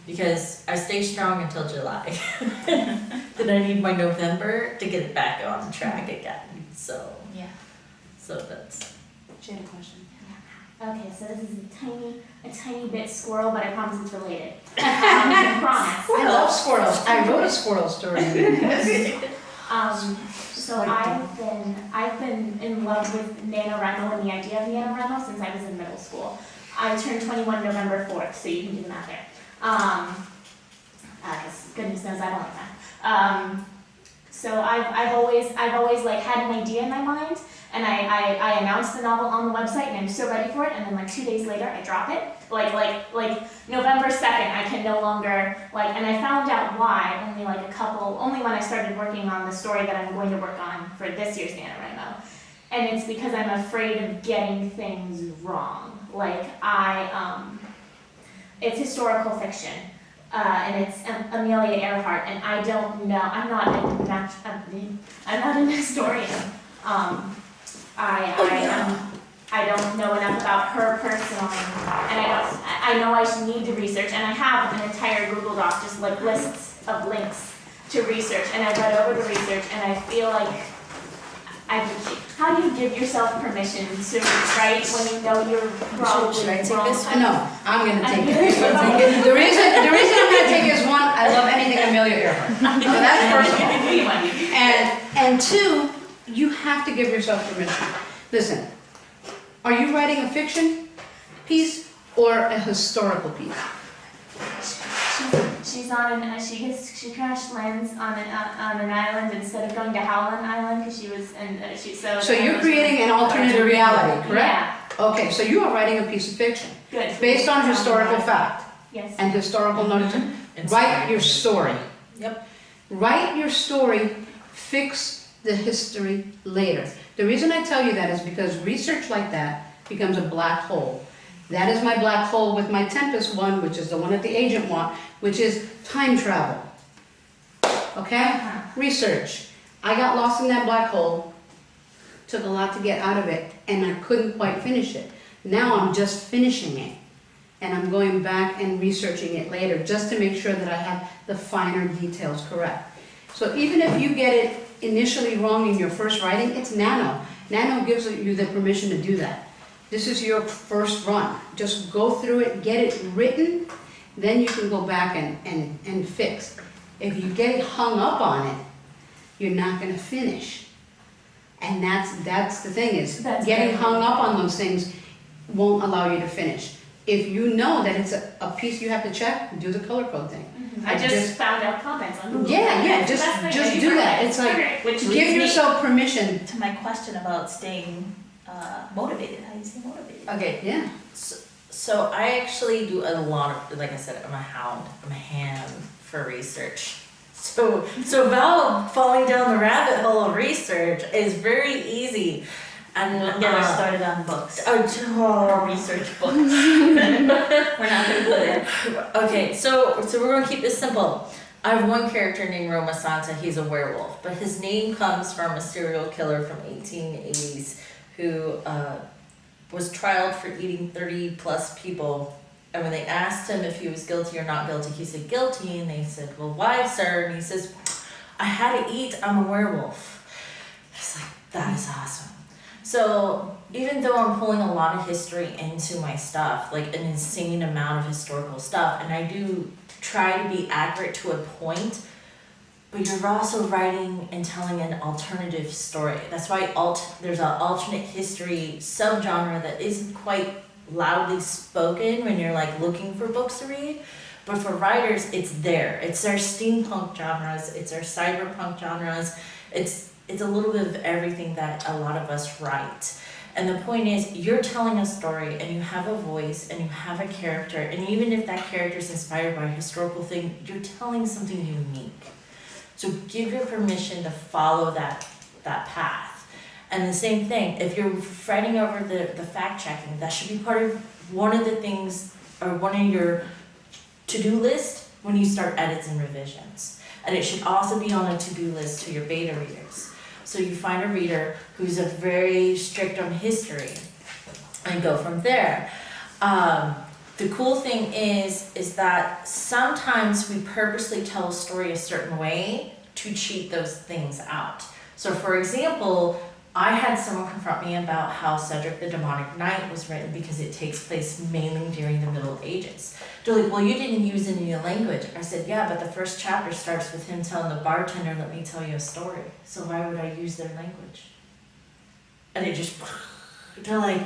Because I stay strong until July. Then I need my November to get it back on track again. So Yeah. that's. She had a question. Okay, so this is a tiny bit squirrel, but I promise it's related. I promise. I love squirrels. I wrote a squirrel story. So I've been in love with NaNoWriMo and the idea of NaNoWriMo since I was in middle school. I turned 21 November 4th, so you can do the math there. 'Cause goodness knows I don't like that. So I've always like had an idea in my mind, and I announced the novel on the website, and I'm so ready for it, and then like 2 days later I drop it. Like November 2nd, I can no longer and I found out why only when I started working on the story that I'm going to work on for this year's NaNoWriMo. And it's because I'm afraid of getting things wrong. It's historical fiction. And it's Amelia Earhart, and I don't know. I'm not an historian. I don't know enough about her personally, and I know I should need to research, and I have an entire Google Doc just lists of links to research, and I read over the research, and I feel like how do you give yourself permission to write when you know you're probably Should I take wrong? this one? No, I'm gonna take it. The reason I'm gonna take it is one, I love anything Amelia Earhart. So that's personal. And two, you have to give yourself permission. Listen, are you writing a fiction piece or a historical piece? She's on she crashed lands on an island instead of going to Howland Island because she was So you're creating an alternate reality, correct? Yeah. Okay, so you are writing a piece of fiction Good. based on historical fact Yes. and historical knowledge. Write your story. Yep. Write your story, fix the history later. The reason I tell you that is because research like that becomes a black hole. That is my black hole with my Tempest one, which is the one that the agent want, which is time travel. Okay? Research. I got lost in that black hole, took a lot to get out of it, and I couldn't quite finish it. Now I'm just finishing it, and I'm going back and researching it later just to make sure that I have the finer details correct. So even if you get it initially wrong in your first writing, it's Nano. Nano gives you the permission to do that. This is your first run. Just go through it, get it written, then you can go back and fix. If you get hung up on it, you're not gonna finish. And that's the thing is, getting hung up on those things won't allow you to finish. If you know that it's a piece you have to check, do the color code thing. I just found out comments on Google. Yeah, just do that. It's like, give yourself permission. To my question about staying motivated, how do you stay motivated? Okay. Yeah. So I actually do a lot of, like I said, I'm a ham for research. So Val falling down the rabbit hole of research is very easy. And Get us started on books. Oh, Research books. We're not gonna put it. okay, so we're gonna keep this simple. I have one character named Roma Santa. He's a werewolf, but his name comes from a serial killer from 1880s who was trialed for eating 30 plus people. And when they asked him if he was guilty or not guilty, he said guilty. And they said, well, why, sir? And he says, I had to eat. I'm a werewolf. It's like, that is awesome. So even though I'm pulling a lot of history into my stuff, like an insane amount of historical stuff, and I do try to be accurate to a point, but you're also writing and telling an alternative story. That's why there's an alternate history subgenre that isn't quite loudly spoken when you're like looking for books to read. But for writers, it's there. It's our steampunk genres, it's our cyberpunk genres, it's a little bit of everything that a lot of us write. And the point is, you're telling a story and you have a voice and you have a character, and even if that character is inspired by a historical thing, you're telling something unique. So give your permission to follow that path. And the same thing, if you're fretting over the fact checking, that should be part of one of the things, or one of your to-do list when you start edits and revisions. And it should also be on a to-do list to your beta readers. So you find a reader who's very strict on history and go from there. The cool thing is that sometimes we purposely tell a story a certain way to cheat those things out. So for example, I had someone confront me about how Cedric the Demonic Knight was written because it takes place mainly during the Middle Ages. They're like, well, you didn't use any language. I said, yeah, but the first chapter starts with him telling the bartender, let me tell you a story. So why would I use their language? And they just, they're like,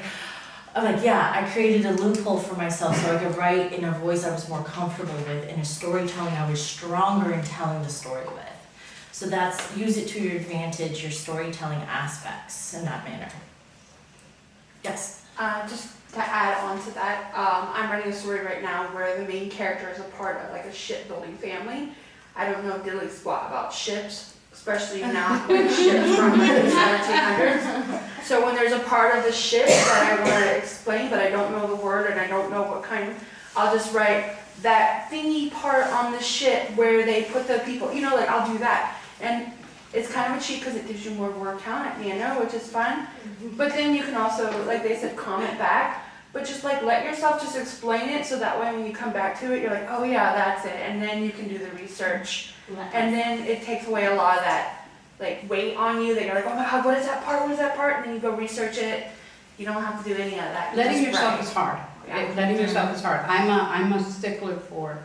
I'm like, yeah, I created a loophole for myself so I could write in a voice I was more comfortable with, in a storytelling I was stronger in telling the story with. So that's, use it to your advantage, your storytelling aspects in that manner. Yes? Just to add on to that, I'm writing a story right now where the main character is a part of like a shipbuilding family. I don't know diddly squat about ships, especially now with ships from like the 1700s. So when there's a part of the ship that I want to explain, but I don't know the word and I don't know what kind, I'll just write that thingy part on the ship where they put the people, you know, like I'll do that. And it's kind of a cheat because it gives you more word count at Nano, which is fun. But then you can also, like they said, comment back. But just like let yourself just explain it so that way when you come back to it, you're like, oh yeah, that's it. And then you can do the research. And then it takes away a lot of that like weight on you that you're like, oh my God, what is that part? What is that part? And then you go research it. You don't have to do any of that. You Letting just yourself write. is hard. Yeah. Letting yourself is hard. I'm a stickler for,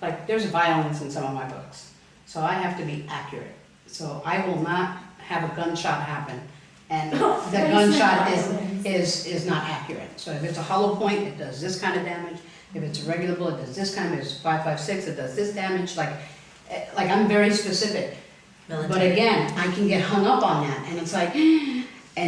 like, there's violence in some of my books. So I have to be accurate. So I will not have a gunshot happen and the gunshot is not accurate. So if it's a hollow point, it does this kind of damage. If it's a regular bullet, it does this kind of, if it's 5.56, it does this damage. Like I'm very specific. Military. But again, I can get hung up on that and it's like, and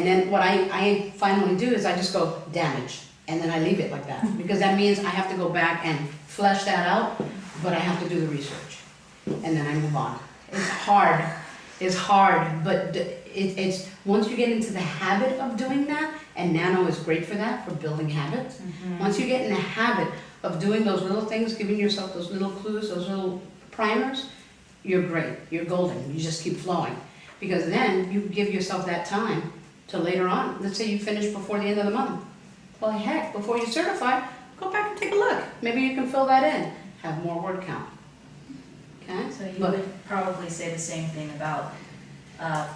then what I finally do is I just go damage and then I leave it like that. Because that means I have to go back and flesh that out, but I have to do the research. And then I move on. It's hard, but it's once you get into the habit of doing that, and Nano is great for that, for building habits. Once you get in the habit of doing those little things, giving yourself those little clues, those little primers, you're great, you're golden, you just keep flowing. Because then you give yourself that time to later on, let's say you finish before the end of the month. Well, heck, before you certify, go back and take a look. Maybe you can fill that in, have more word count. Okay? So you would probably say the same thing about,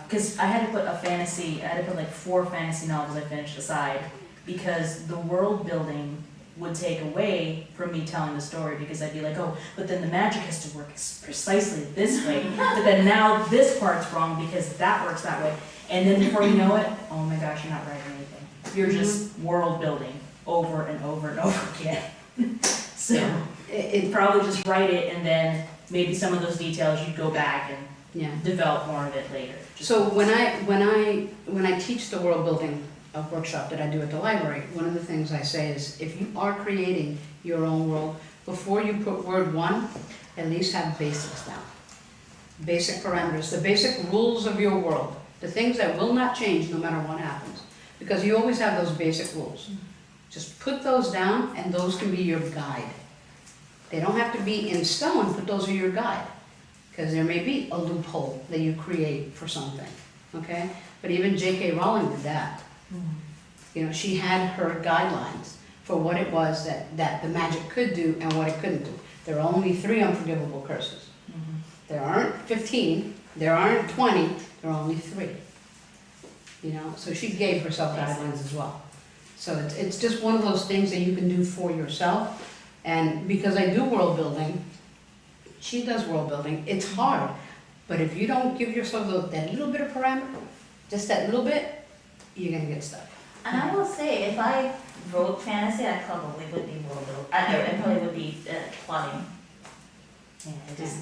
because I had to put like 4 fantasy novels I finished aside, because the world building would take away from me telling the story, because I'd be like, oh, but then the magic has to work precisely this way, but then now this part's wrong because that works that way. And then before you know it, oh my gosh, you're not writing anything. You're just world building over and over and over again. So it probably just write it, and then maybe some of those details you go back and develop more of it later. So when I teach the world building workshop that I do at the library, one of the things I say is if you are creating your own world, before you put word 1, at least have basics down. Basic parameters, the basic rules of your world, the things that will not change no matter what happens. Because you always have those basic rules. Just put those down and those can be your guide. They don't have to be in stone, but those are your guide. Because there may be a loophole that you create for something, okay? But even J.K. Rowling did that. You know, she had her guidelines for what it was that the magic could do and what it couldn't do. There are only 3 unforgivable curses. There aren't 15, there aren't 20, there are only 3. You know, so she gave herself guidelines as well. So it's just one of those things that you can do for yourself. And because I do world building, she does world building, it's hard. But if you don't give yourself that little bit of parameter, just that little bit, you're gonna get stuck. And I will say, if I wrote fantasy, I probably would be world building. I probably would be plotting.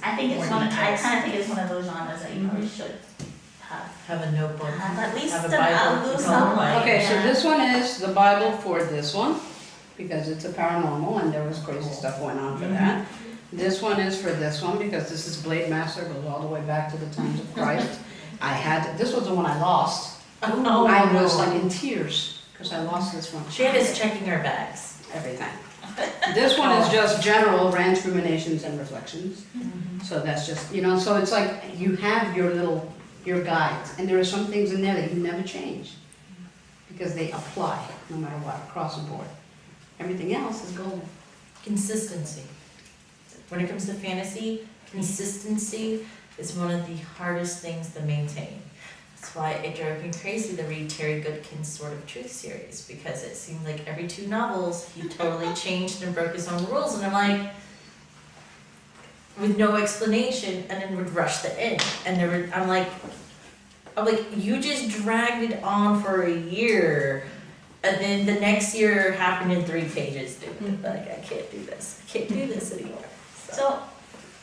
I think it's one. I kind of think it's one of those genres that you probably should Have a notebook. have at least Have a a Bible. loose outline. Okay, so yeah. this one is the Bible for this one, because it's a paranormal and there was crazy stuff going on for that. This one is for this one, because this is Blade Master, goes all the way back to the times of Christ. This was the one I lost. Oh, I was like in tears, because I lost this one. She is checking her bags. Everything. This one is just general rants, ruminations, and reflections. So that's just, you know, so it's like you have your guides, and there are some things in there that you never change, because they apply no matter what, across the board. Everything else is golden. Consistency. When it comes to fantasy, consistency is one of the hardest things to maintain. That's why it drove me crazy to read Terry Goodkin's Sword of Truth series, because it seemed like every 2 novels he totally changed and broke his own rules, and I'm like, with no explanation, and then would rush the end, and I'm like, you just dragged it on for a year, and then the next year happened in 3 pages, dude. Like, I can't do this. I can't do this anymore. So,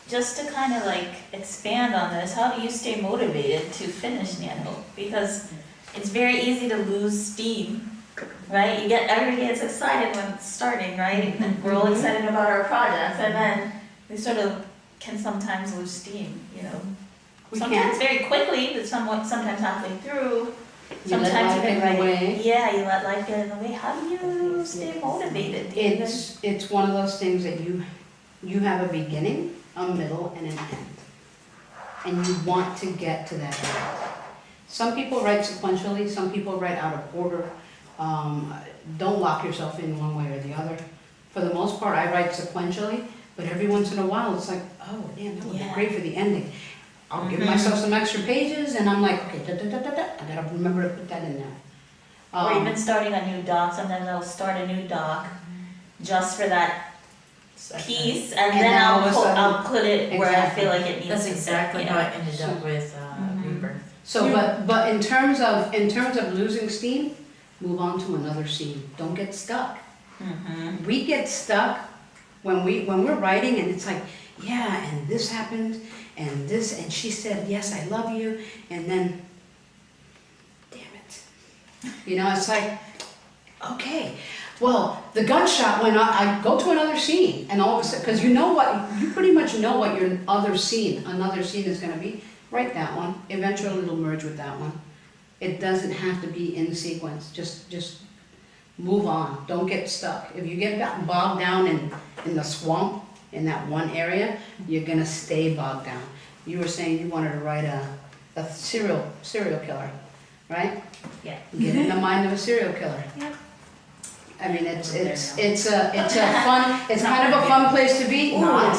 just to kind of like expand on this, how do you stay motivated to finish Nano? Because it's very easy to lose steam, right? Everybody gets excited when it's starting, right? And we're all excited about our projects, and then we sort of can sometimes lose steam, you know? Sometimes very quickly, but sometimes halfway through. You let life get in the way. Yeah, you let life get in the way. How do you stay motivated? It's one of those things that you have a beginning, a middle, and an end. And you want to get to that end. Some people write sequentially, some people write out of order. Don't lock yourself in one way or the other. For the most part, I write sequentially, but every once in a while it's like, oh, damn, that would be great for the ending. I'll give myself some extra pages, and I'm like, okay, I gotta remember to put that in there. Or even starting a new doc. Sometimes I'll start a new doc just for that piece, and then I'll put it where I feel like it needs to. That's exactly how I ended up with Rebirth. So, but in terms of losing steam, move on to another scene. Don't get stuck. We get stuck when we're writing, and it's like, yeah, and this happened, and this, and she said, yes, I love you, and then, damn it. You know, it's like, okay, well, the gunshot went on, I go to another scene, and all of a sudden, because you pretty much know what your another scene is gonna be. Write that one, eventually it'll merge with that one. It doesn't have to be in sequence, just move on, don't get stuck. If you get bogged down in the swamp, in that one area, you're gonna stay bogged down. You were saying you wanted to write a serial killer, right? Yeah. Get in the mind of a serial killer. Yep. I mean, it's kind of a fun place to be, not,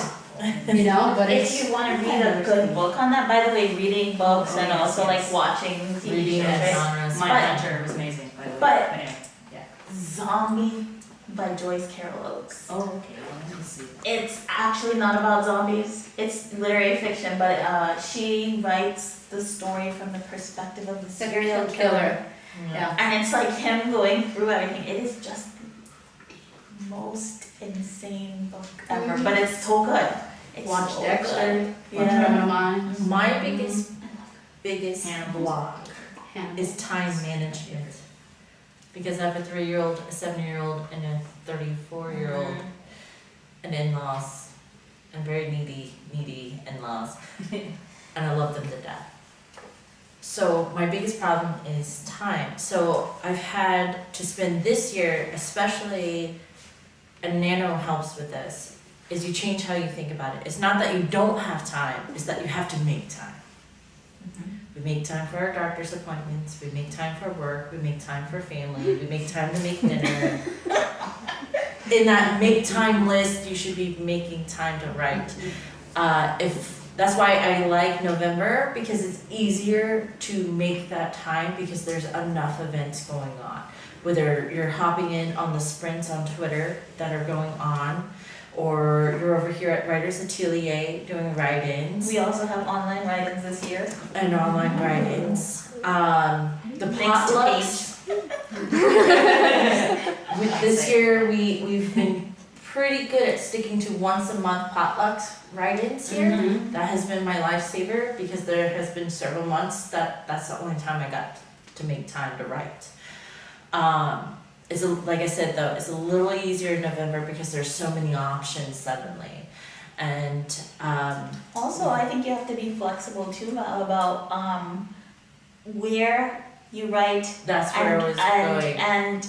you know, but if you want to read a good book on that, by the way, reading books and also like watching TV Reading shows. genres. Mindhunter was amazing, by the way. But- anyway, yeah. Zombie by Joyce Carol Oates. Oh, okay, well, let me see. It's actually not about zombies. It's literary fiction, but she writes the story from the perspective of the serial killer. Yeah. And it's like him going through everything. It is just the most insane book ever, but it's so good. It's Watch so Dexter, good. watch Yeah. Criminal Minds. My biggest Hannibal. block Hannibal. is time management. Because I have a 3-year-old, a 7-year-old, and a 34-year-old, and in-laws, and very needy in-laws, and I love them to death. So my biggest problem is time. So I've had to spend this year, especially, and Nano helps with this, is you change how you think about it. It's not that you don't have time, it's that you have to make time. We make time for our doctor's appointments, we make time for work, we make time for family, we make time to make dinner. In that make time list, you should be making time to write. That's why I like November, because it's easier to make that time because there's enough events going on. Whether you're hopping in on the sprints on Twitter that are going on, or you're over here at Writers Atelier doing write-ins. We also have online write-ins this year. And online write-ins. The Thanks to potlucks. With this year, we've been pretty good at sticking to once a month potlucks write-ins here. That has been my lifesaver because there has been several months that's the only time I got to make time to write. Like I said though, it's a little easier in November because there's so many options suddenly. And Also, I think you have to be flexible too about where you write. that's where I was going. And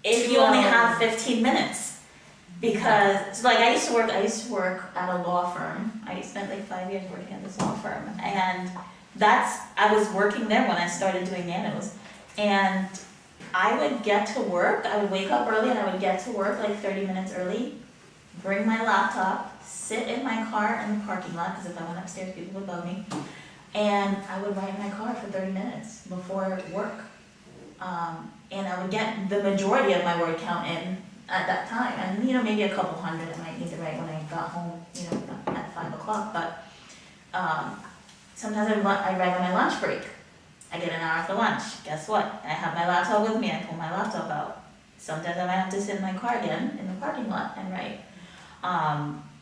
if 2 you only hours. have 15 minutes, because like I used to work at a law firm. I spent like 5 years working at this law firm, and I was working there when I started doing nanos, and I would get to work. I would wake up early and I would get to work like 30 minutes early. Bring my laptop, sit in my car in the parking lot, because if I went upstairs, people would bug me, and I would ride in my car for 30 minutes before work. And I would get the majority of my word count in at that time, and maybe a couple hundred I might need to write when I got home, at 5 o'clock, but sometimes I write on my lunch break. I get an hour for lunch. Guess what? I have my laptop with me, I pull my laptop out. Sometimes I might have to sit in my car again in the parking lot and write.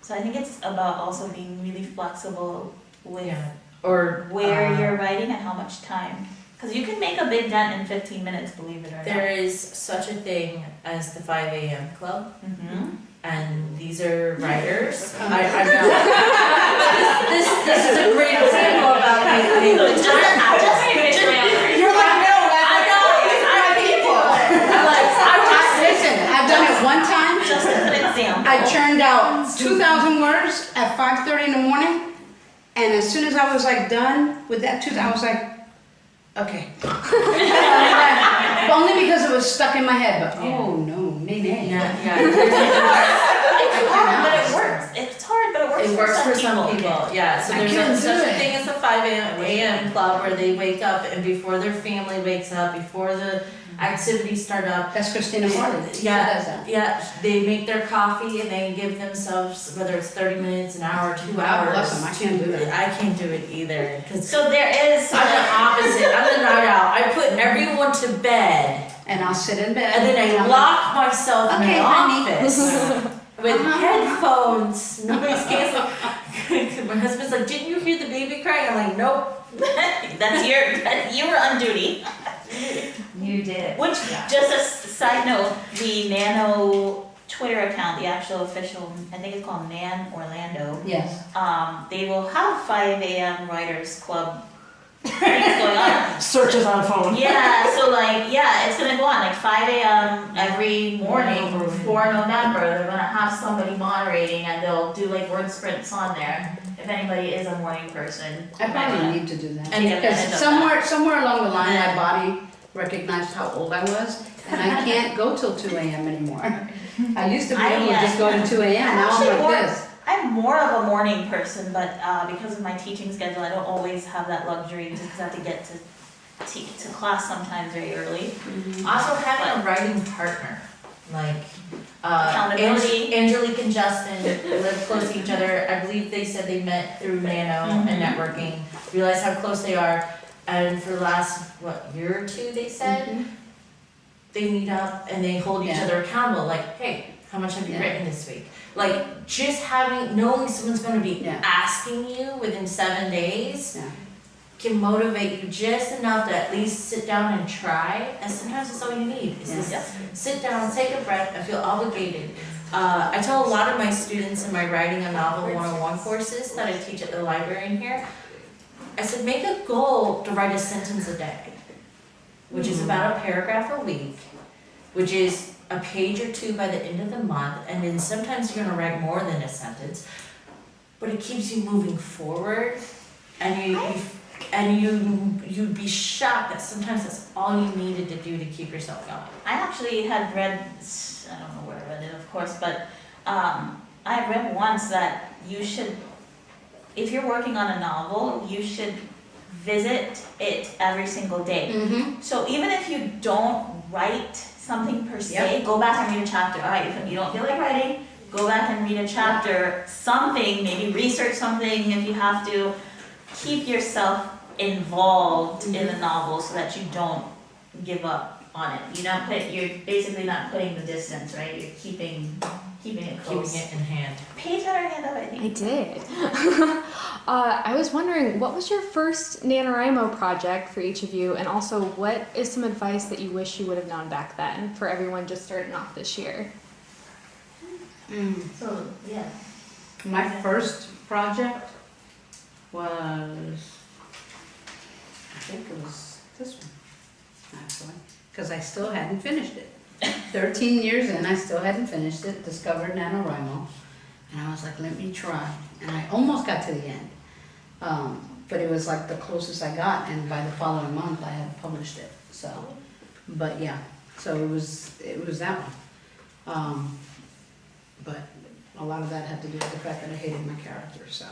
So I think it's about also being really flexible with Or where you're writing and how much time. Because you can make a big dent in 15 minutes, believe it or not. there is such a thing as the 5 a.m. club, Mm-hmm. and these are writers. I know. this is a great example about me. You're like, no, I know. Listen, I've done it one time. just as an example. I churned out 2,000 words at 5:30 in the morning, and as soon as I was like done with that 2,000, I was like, okay. But only because it was stuck in my head. But oh no, nay. It's hard, but it works. It's hard, but it works. It works for some people. people, yeah. So I there's can't such do a it. thing as the 5 a.m. club where they wake up and before their family wakes up, before the activities start up. That's Christina Marley. She Yeah, does that. yeah, they make their coffee and they give themselves, whether it's 30 minutes, an hour, 2 God hours. bless 'em, I can't do that. I can't do it either, cause So there is. I'm the opposite, I'm the night owl. I put everyone to bed And I'll sit in bed. and then I I'm lock myself in Okay, my honey. office. With headphones, noise canceling. My husband's like, didn't you hear the baby crying? I'm like, nope. You were on duty. You did. Which, just a side note, the Nano Twitter account, the actual official, I think it's called Nan Orlando. Yes. They will have 5 a.m. Writers Club things going on. Searches on phone. Yeah, so it's gonna go on like 5 a.m. every morning for November. They're gonna have somebody moderating and they'll do like word sprints on there. If anybody is a morning person. I probably need to do that. And Because somewhere along the line, my body recognized how old I was, and I can't go till 2 a.m. anymore. I used to be able to just go to 2 a.m. Now I'm like this. I'm more of a morning person, but because of my teaching schedule, I don't always have that luxury just because I have to get to class sometimes very early. Also having a writing partner, like Accountability. Angelique and Justin live close to each other. I believe they said they met through Nano and networking, realized how close they are, and for the last, year or two, they said, they meet up and they hold each other accountable, like, hey, how much have you written this week? Like, just knowing someone's gonna be asking you within 7 days can motivate you just enough to at least sit down and try, and sometimes that's all you need, is just sit down, take a breath, and feel obligated. I tell a lot of my students in my Writing a Novel 101 courses that I teach at the library in here, I said, make a goal to write a sentence a day, which is about a paragraph a week, which is a page or two by the end of the month, and then sometimes you're gonna write more than a sentence, but it keeps you moving forward, and you'd be shocked that sometimes that's all you needed to do to keep yourself going. I actually had read, I don't know where I read it, of course, but I had read once that you should, if you're working on a novel, you should visit it every single day. So even if you don't write something per se, go back and read a chapter. All right, if you don't feel like writing, go back and read a chapter, something, maybe research something if you have to. Keep yourself involved in the novel so that you don't give up on it. You're basically not putting the distance, right? You're keeping it close. Keeping it in hand. Paige had her hand up, I think. I did. I was wondering, what was your first NaNoWriMo project for each of you, and also what is some advice that you wish you would have known back then for everyone just starting off this year? So, yeah. My first project was, I think it was this one, actually, because I still hadn't finished it. 13 years in, I still hadn't finished it, discovered NaNoWriMo, and I was like, let me try. And I almost got to the end, but it was like the closest I got, and by the following month I had published it, so. But yeah, so it was that one. But a lot of that had to do with the fact that I hated my character, so.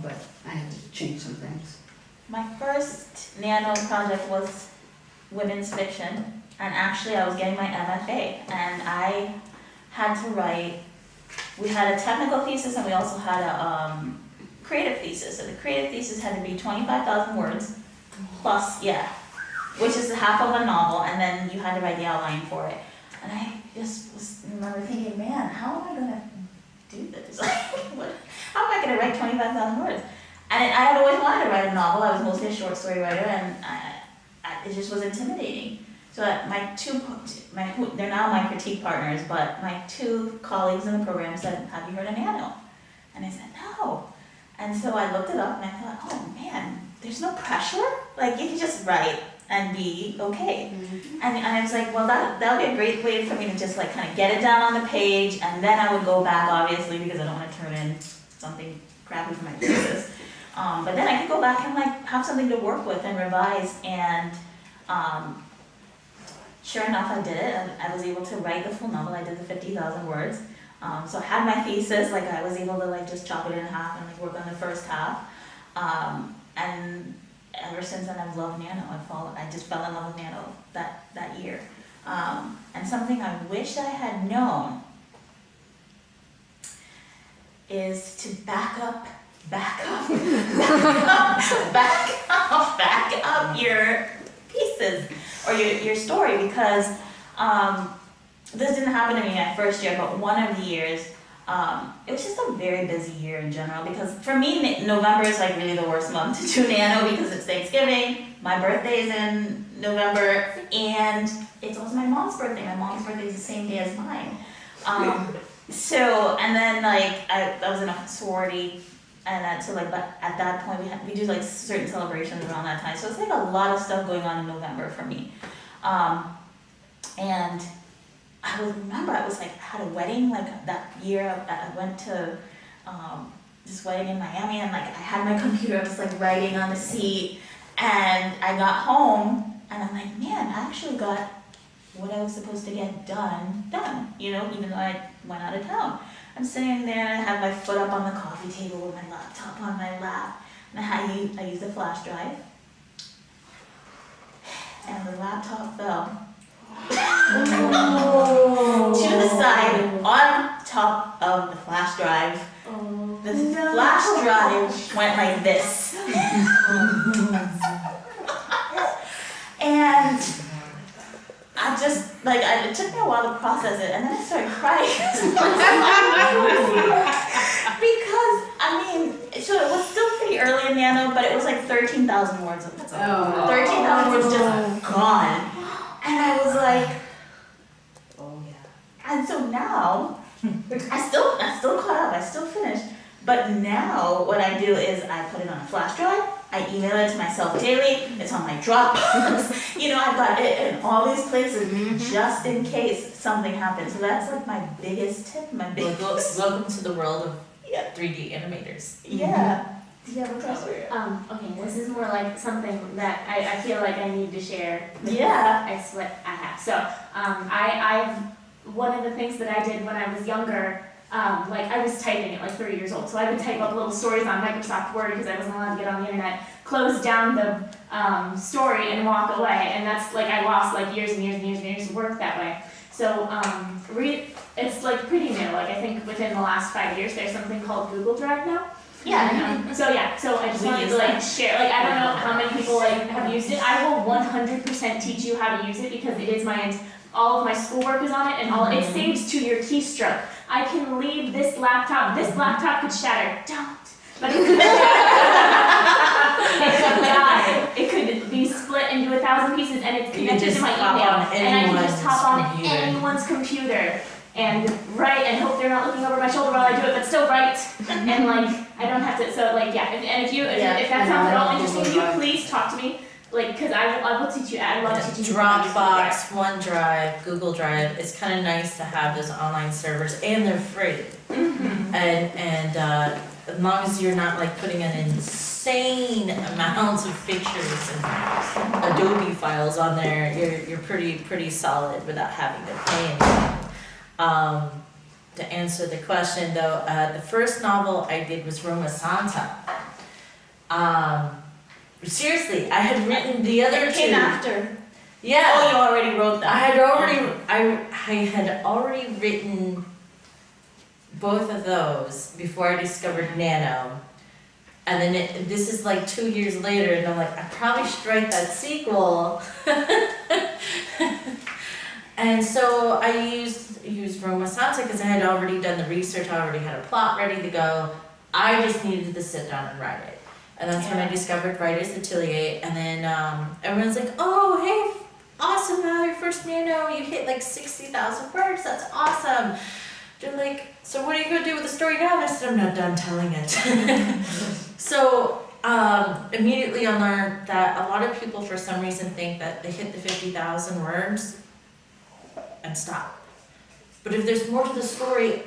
But I had to change some things. My first Nano project was women's fiction, and actually I was getting my MFA, and I had to write, we had a technical thesis and we also had a creative thesis. So the creative thesis had to be 25,000 words, plus, which is half of a novel, and then you had to write the outline for it. And I just remember thinking, man, how am I gonna do this? How am I gonna write 25,000 words? And I had always wanted to write a novel. I was mostly a short story writer, and it just was intimidating. So they're now my critique partners, but my two colleagues in the program said, have you heard of Nano? And I said, no. And so I looked it up and I thought, oh man, there's no pressure. Like you can just write and be okay. Mm-hmm. And I was like, well, that would be a great way for me to just like kind of get it down on the page, and then I would go back, obviously, because I don't want to turn in something crappy for my thesis. But then I could go back and like have something to work with and revise, and sure enough, I did it. I was able to write the full novel. I did the 50,000 words. So I had my thesis, like I was able to like just chop it in half and like work on the first half. And ever since then, I've loved Nano. I just fell in love with Nano that year. And something I wish I had known is to back up your pieces or your story, because this didn't happen to me my first year, but one of the years, it was just a very busy year in general, because for me, November is like really the worst month to do Nano because it's Thanksgiving, my birthday is in November, and it's also my mom's birthday. My mom's birthday is the same day as mine. And then like I was in a sorority, and but at that point we do like certain celebrations around that time. So it's like a lot of stuff going on in November for me. And I had a wedding like that year. I went to this wedding in Miami, and like I had my computer, I was like writing on the seat, and I got home and I'm like, man, I actually got what I was supposed to get done, even though I went out of town. I'm sitting there and I have my foot up on the coffee table with my laptop on my lap, and I used a flash drive, and the laptop fell to the side on top of the flash drive. The flash drive went like this. And I just, it took me a while to process it, and then I started crying. Because, so it was still pretty early in Nano, but it was like 13,000 words of it. 13,000 words just gone. And I was like, oh yeah. And so now, I still caught up, I still finished. But now what I do is I put it on a flash drive, I email it to myself daily, it's on my Dropbox. I've got it in all these places just in case something happens. So that's like my biggest tip, Welcome to the world of 3D animators. Yeah. Do you have a question? Okay, this is more like something that I feel like I need to share. It's what I have. So, I've one of the things that I did when I was younger, I was typing at like 3 years old, so I would type up little stories on Microsoft Word because I wasn't allowed to get on the internet, close down the story and walk away, and that's like I lost like years and years and years and years of work that way. So it's like pretty new, like I think within the last 5 years there's something called Google Drive now. So I just wanted to share, I don't know how many people have used it. I will 100% teach you how to use it because it is all of my schoolwork is on it, and it saves to your keystroke. I can leave this laptop could shatter, don't. But it could die. It could be split into 1,000 pieces, and it's connected to my email. And I can just hop on anyone's computer and write and hope they're not looking over my shoulder while I do it, but still write. And I don't have to, if that sounds at all interesting to you, please talk to me. Because I will teach you, I love teaching you. Dropbox, OneDrive, Google Drive, it's kind of nice to have those online servers, and they're free. And as long as you're not putting in insane amounts of pictures and Adobe files on there, you're pretty solid without having to pay anything. to answer the question though, the first novel I did was Roma Santa. Seriously, I had written the other It two. came after. Yeah. Oh, you already wrote that. I had already written both of those before I discovered Nano. And then this is like 2 years later, and I'm like, I probably should write that sequel. And so I used Roma Santa because I had already done the research, I already had a plot ready to go. I just needed to sit down and write it. And that's when I discovered Writer's Atelier, and then everyone's like, oh, hey, awesome, Valerie, your first Nano, you hit like 60,000 words, that's awesome. They're like, so what are you gonna do with the story now? And I said, I'm not done telling it. So immediately I learned that a lot of people for some reason think that they hit the 50,000 words and stop. But if there's more to the story,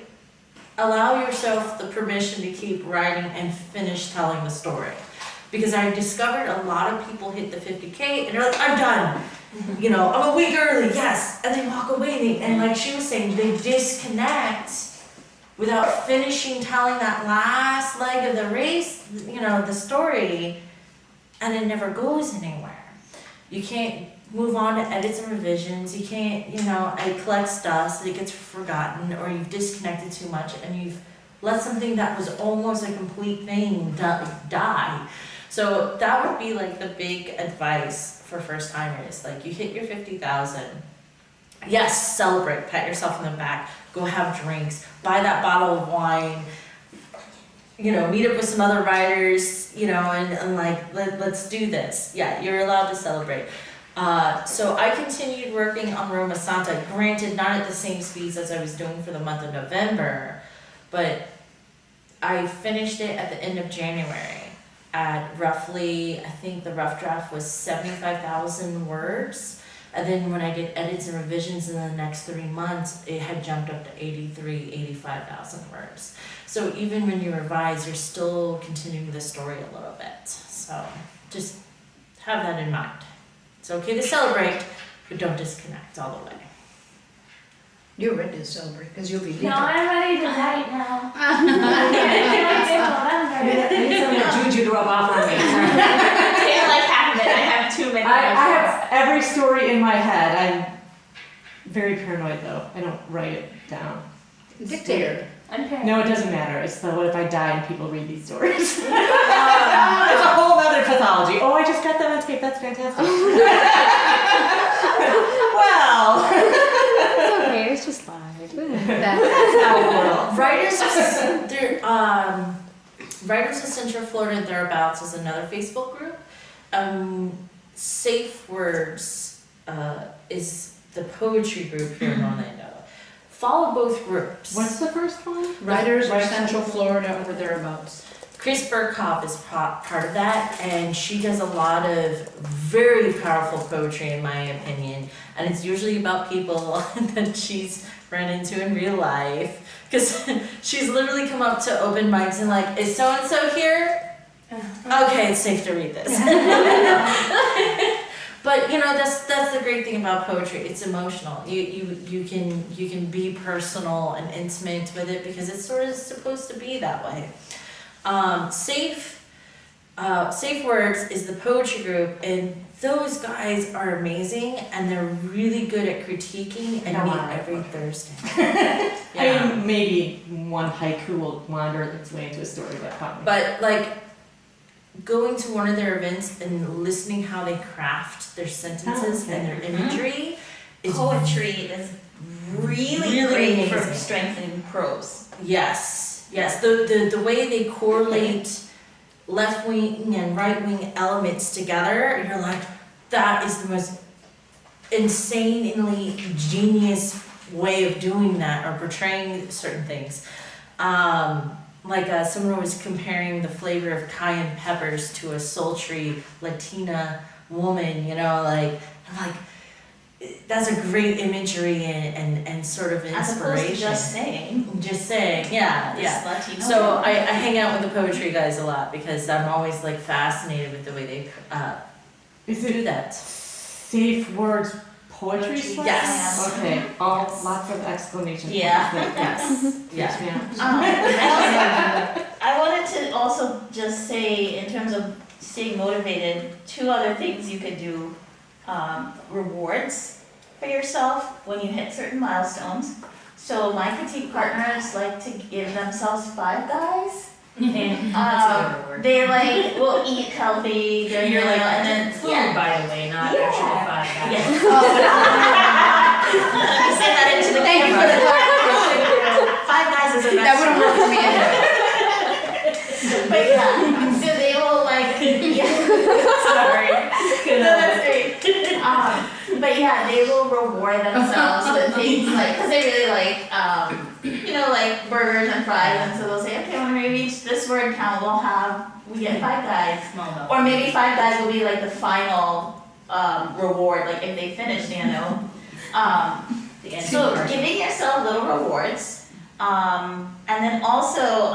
allow yourself the permission to keep writing and finish telling the story. Because I discovered a lot of people hit the 50K and they're like, I'm done. You know, I'm a week early, yes. And they walk away and like she was saying, they disconnect without finishing telling that last leg of the race, you know, the story, and it never goes anywhere. You can't move on to edits and revisions. You can't, you know, it collects dust, it gets forgotten, or you've disconnected too much and you've let something that was almost a complete thing die. So that would be like the big advice for first timers. Like you hit your 50,000. Yes, celebrate, pat yourself on the back, go have drinks, buy that bottle of wine, you know, meet up with some other writers, you know, and like, let's do this. Yeah, you're allowed to celebrate. So I continued working on Roma Santa, granted not at the same speeds as I was doing for the month of November, but I finished it at the end of January at roughly, I think the rough draft was 75,000 words. And then when I did edits and revisions in the next 3 months, it had jumped up to 85,000 words. So even when you revise, you're still continuing the story a little bit. So just have that in mind. It's okay to celebrate, but don't disconnect all the way. You're ready to celebrate because you'll be leaving. No, I'm ready to write now. Uh-huh. I need some juju to rub off on me. Take like half of it. I have too many. I have every story in my head. I'm very paranoid though. I don't write it down. Dictator. I'm paranoid. No, it doesn't matter. It's the what if I die and people read these stories. It's a whole other pathology. Oh, I just got that on tape. That's fantastic. Well. It's okay, it's just live. That's our world. Writers of Central Florida and Thereabouts is another Facebook group. Safe Words is the poetry group here in Orlando. Follow both groups. What's the first one? Writers of Central Florida or thereabouts. Chris Burkhoff is part of that, and she does a lot of very powerful poetry, in my opinion. And it's usually about people that she's run into in real life. Because she's literally come up to open mics and like, is so-and-so here? Okay, it's safe to read this. But you know, that's the great thing about poetry. It's emotional. You can be personal and intimate with it because it's sort of supposed to be that way. Safe Words is the poetry group, and those guys are amazing, and they're really good at critiquing and meet every Thursday. I mean, maybe one haiku will wander its way into a story that caught me. But like going to one of their events and listening how they craft their sentences and their imagery is Poetry is really great for strengthening prose. Yes, the way they correlate left-wing and right-wing elements together, you're like, that is the most insanely genius way of doing that or portraying certain things. Someone was comparing the flavor of cayenne peppers to a sultry Latina woman, you know, like, I'm like, that's a great imagery and sort of inspiration. As opposed to just saying. Yeah. Latino So I hang out with the poetry guys a lot because I'm always like fascinated with the way they do that. Safe Words Poetry slam? Yes. Okay, lots of exclamation points. Yeah. Yes. Yeah. Yeah. I wanted to also just say, in terms of staying motivated, 2 other things you could do. Rewards for yourself when you hit certain milestones. So my critique partners like to give themselves 5 guys. They like will eat healthy during You're the like, meal and then food, by the way, not Yeah. actually 5 guys. Yeah. You say that into the Thank you for camera. the clarification. 5 guys is a That wouldn't work for me anyway. But yeah, so they will like, sorry. No, that's great. But yeah, they will reward themselves with things like, because they really like, like burgers and fries, and so they'll say, okay, when we reach this word count, we get 5 guys. Or maybe 5 guys will be like the final reward, like if they finish Nano. So giving yourself little rewards, and then also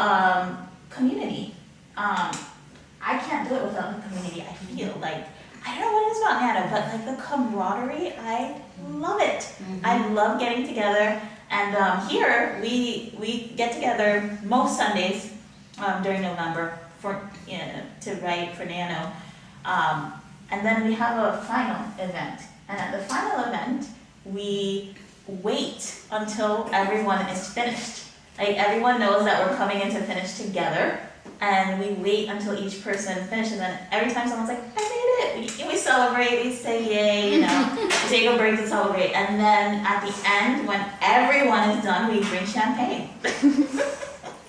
community. I can't do it without the community. I feel like, I don't know what it is about Nano, but like the camaraderie, I love it. I love getting together, and here we get together most Sundays during November to write for Nano, and then we have a final event. And at the final event, we wait until everyone is finished. Like everyone knows that we're coming in to finish together. And we wait until each person finishes, and then every time someone's like, I made it, we celebrate, we say yay, we take a break to celebrate. And then at the end, when everyone is done, we drink champagne.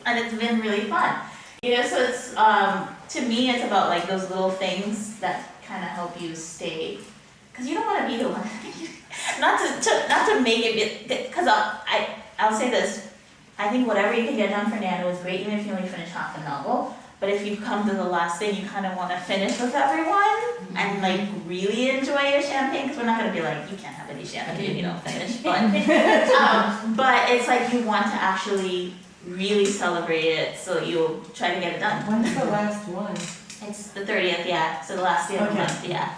And it's been really fun. So it's, to me, it's about like those little things that kind of help you stay, because you don't want to be the one, not to make it, because I'll say this, I think whatever you can get done for Nano is great, even if you only finish half a novel. But if you come to the last thing, you kind of want to finish with everyone and like really enjoy your champagne, because we're not going to be like, you can't have any champagne if you don't finish. But it's like you want to actually really celebrate it, so you'll try to get it done. When's the last one? It's the 30th, yeah. So the last day of the month, yeah.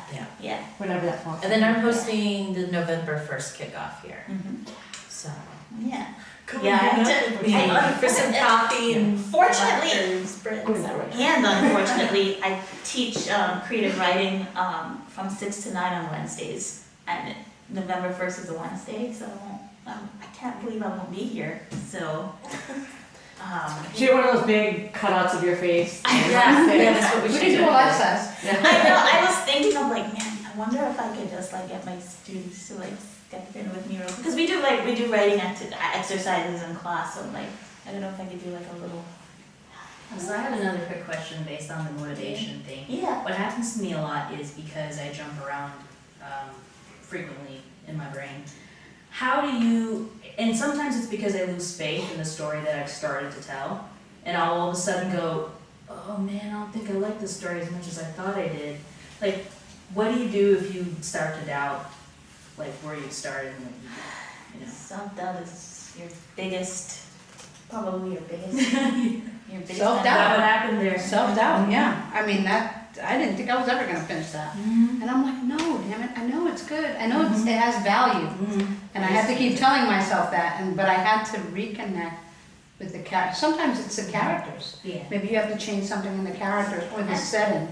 Whenever that falls. And then I'm hosting the November 1st kickoff here. So. Yeah. Come Yeah, hang I out with me for some coffee and fortunately, bread. and unfortunately, I teach creative writing from 6 to 9 on Wednesdays, and November 1st is a Wednesday, so I can't believe I won't be here. So, Should you get one of those big cutouts of your face? Yeah, that's what we We should can do do. a life size. I know, I was thinking of like, man, I wonder if I could just like get my students to like Skype in with me real quick. Because we do writing exercises in class, so like, I don't know if I could do like a little. So I have another quick question based on the motivation thing. Yeah. What happens to me a lot is, because I jump around frequently in my brain, how do you, and sometimes it's because I lose faith in the story that I've started to tell, and I'll all of a sudden go, oh man, I don't think I like this story as much as I thought I did. Like, what do you do if you start to doubt, like, where you started and what you did? Self-doubt is your biggest, probably your biggest Self-doubt. What happened there? Self-doubt, yeah. I mean, I didn't think I was ever gonna finish that. And I'm like, no, damn it, I know it's good. I know it has value. And I had to keep telling myself that, but I had to reconnect with the characters. Sometimes it's the characters. Yeah. Maybe you have to change something in the characters or the setting.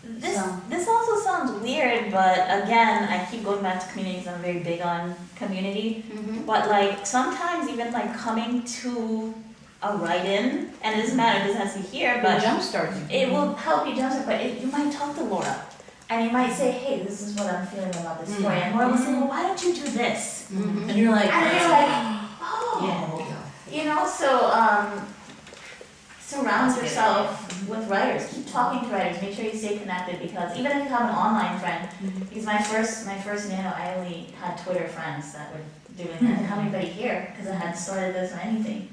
This also sounds weird, but again, I keep going back to community because I'm very big on community. But like sometimes even like coming to a write-in, and it doesn't matter, it doesn't have to be here, but Jumpstart you. it will help you jumpstart. But you might talk to Laura, and you might say, "Hey, this is what I'm feeling about this story," and Laura will say, "Well, why don't you do this?" And you're like, And you're like, "Oh, so surround yourself with writers. Keep talking to writers. Make sure you stay connected, because even if you have an online friend, because my first Nano, I only had Twitter friends that were doing it. I didn't have anybody here because I hadn't started this or anything.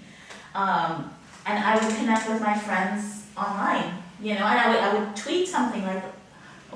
And I would connect with my friends online, and I would tweet something like,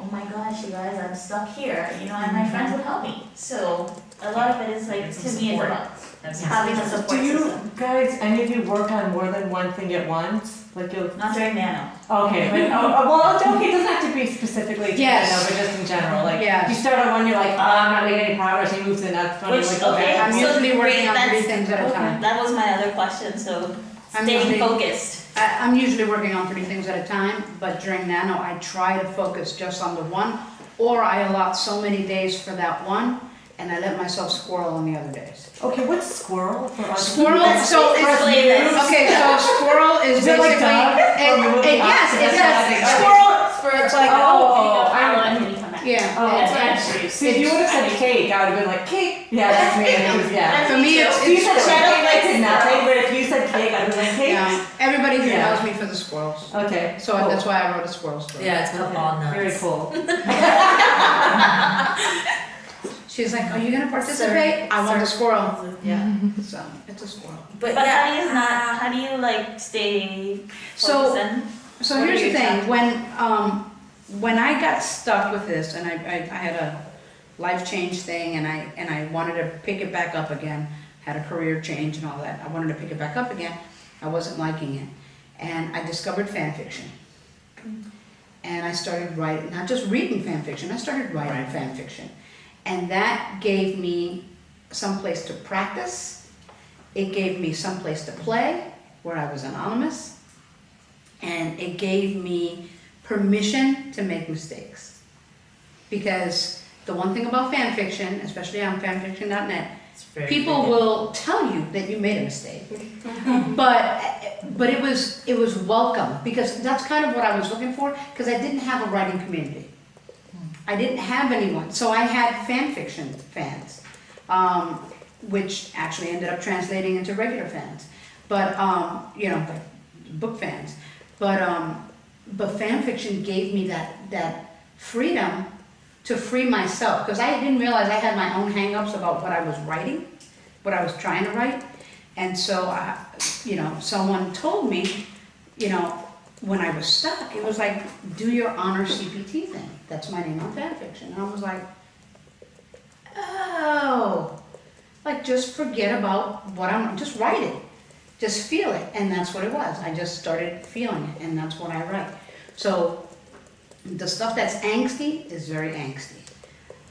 oh my gosh, you guys, I'm stuck here, you know, and my friends would help me. So a lot of it is like, It's to some me, it's support. about That's having a support Do you system. guys, any of you work on more than one thing at once? Like you'll. Not during Nano. Okay, but well, okay, it doesn't have to be specifically to Yes. Nano, but just in general. Like Yes. you start on one, you're like, oh, I'm not making any progress. You move to the next one. Which, you're like, okay, I'm so usually working great, on 3 that's- things at a time. That was my other question, so I'm staying usually- focused. I'm usually working on 3 things at a time, but during Nano, I try to focus just on the one, or I allot so many days for that one, and I let myself squirrel on the other days. Okay, what's squirrel for us? Squirrel, so it's, Explain this. okay, so squirrel is Is it like basically, Doug from the movie yes, Octopus? it says Yeah. squirrel, it's like, Oh, yeah. Oh, That's okay. actually. So if you would have said cake, I would have been like, cake. Yeah, that's me. It was, yeah. For me, it's You said squirrel. cake, I did nothing, but if you said cake, I would have been like, cake. Yeah, everybody here Yeah. knows me for the squirrels, Okay. so cool. that's why I wrote a squirrel story. Yeah, it's called all nuts. Very cool. She's like, are you gonna participate? I want a squirrel. Yeah. So, it's a squirrel. But But yeah, how do you not, how do you like stay So- focused and? So What are here's the your thing, when I got stuck with this, and I had a life change thing, and I wanted to pick it back up again, had a career change and all that, I wanted to pick it back up again, I wasn't liking it, and I discovered fan fiction. And I started writing, not just reading fan fiction, I started writing fan fiction. And that gave me some place to practice, it gave me some place to play, where I was anonymous, and it gave me permission to make mistakes. Because the one thing about fan fiction, especially on fanfiction.net, it's very people good. will tell you that you made a mistake. But it was welcome, because that's kind of what I was looking for, because I didn't have a writing community. I didn't have anyone, so I had fan fiction fans, which actually ended up translating into regular fans, but like book fans. But fan fiction gave me that freedom to free myself, because I didn't realize I had my own hang-ups about what I was writing, what I was trying to write. And so, someone told me, when I was stuck, it was like, do your honor CPT thing. That's my name on fan fiction. And I was like, oh, like just forget about what just write it. Just feel it, and that's what it was. I just started feeling it, and that's what I write. So the stuff that's angsty is very angsty.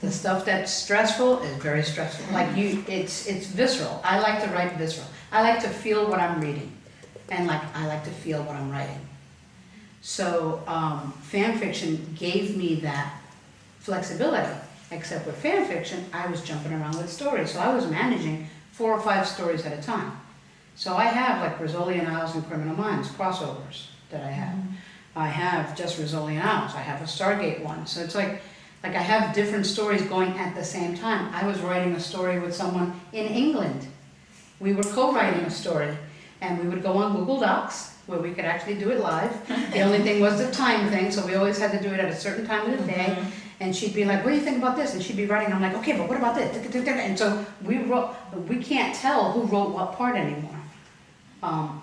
The stuff that's stressful is very stressful. Like it's visceral. I like to write visceral. I like to feel what I'm reading, and I like to feel what I'm writing. So fan fiction gave me that flexibility. Except with fan fiction, I was jumping around with stories, so I was managing 4 or 5 stories at a time. So I have like Rizzoli and Isles and Criminal Minds crossovers that I have. I have just Rizzoli and Isles. I have a Stargate one. So it's like I have different stories going at the same time. I was writing a story with someone in England. We were co-writing a story, and we would go on Google Docs where we could actually do it live. The only thing was the time thing, so we always had to do it at a certain time of the day. And she'd be like, what do you think about this? And she'd be writing, I'm like, okay, but what about this? And so we can't tell who wrote what part anymore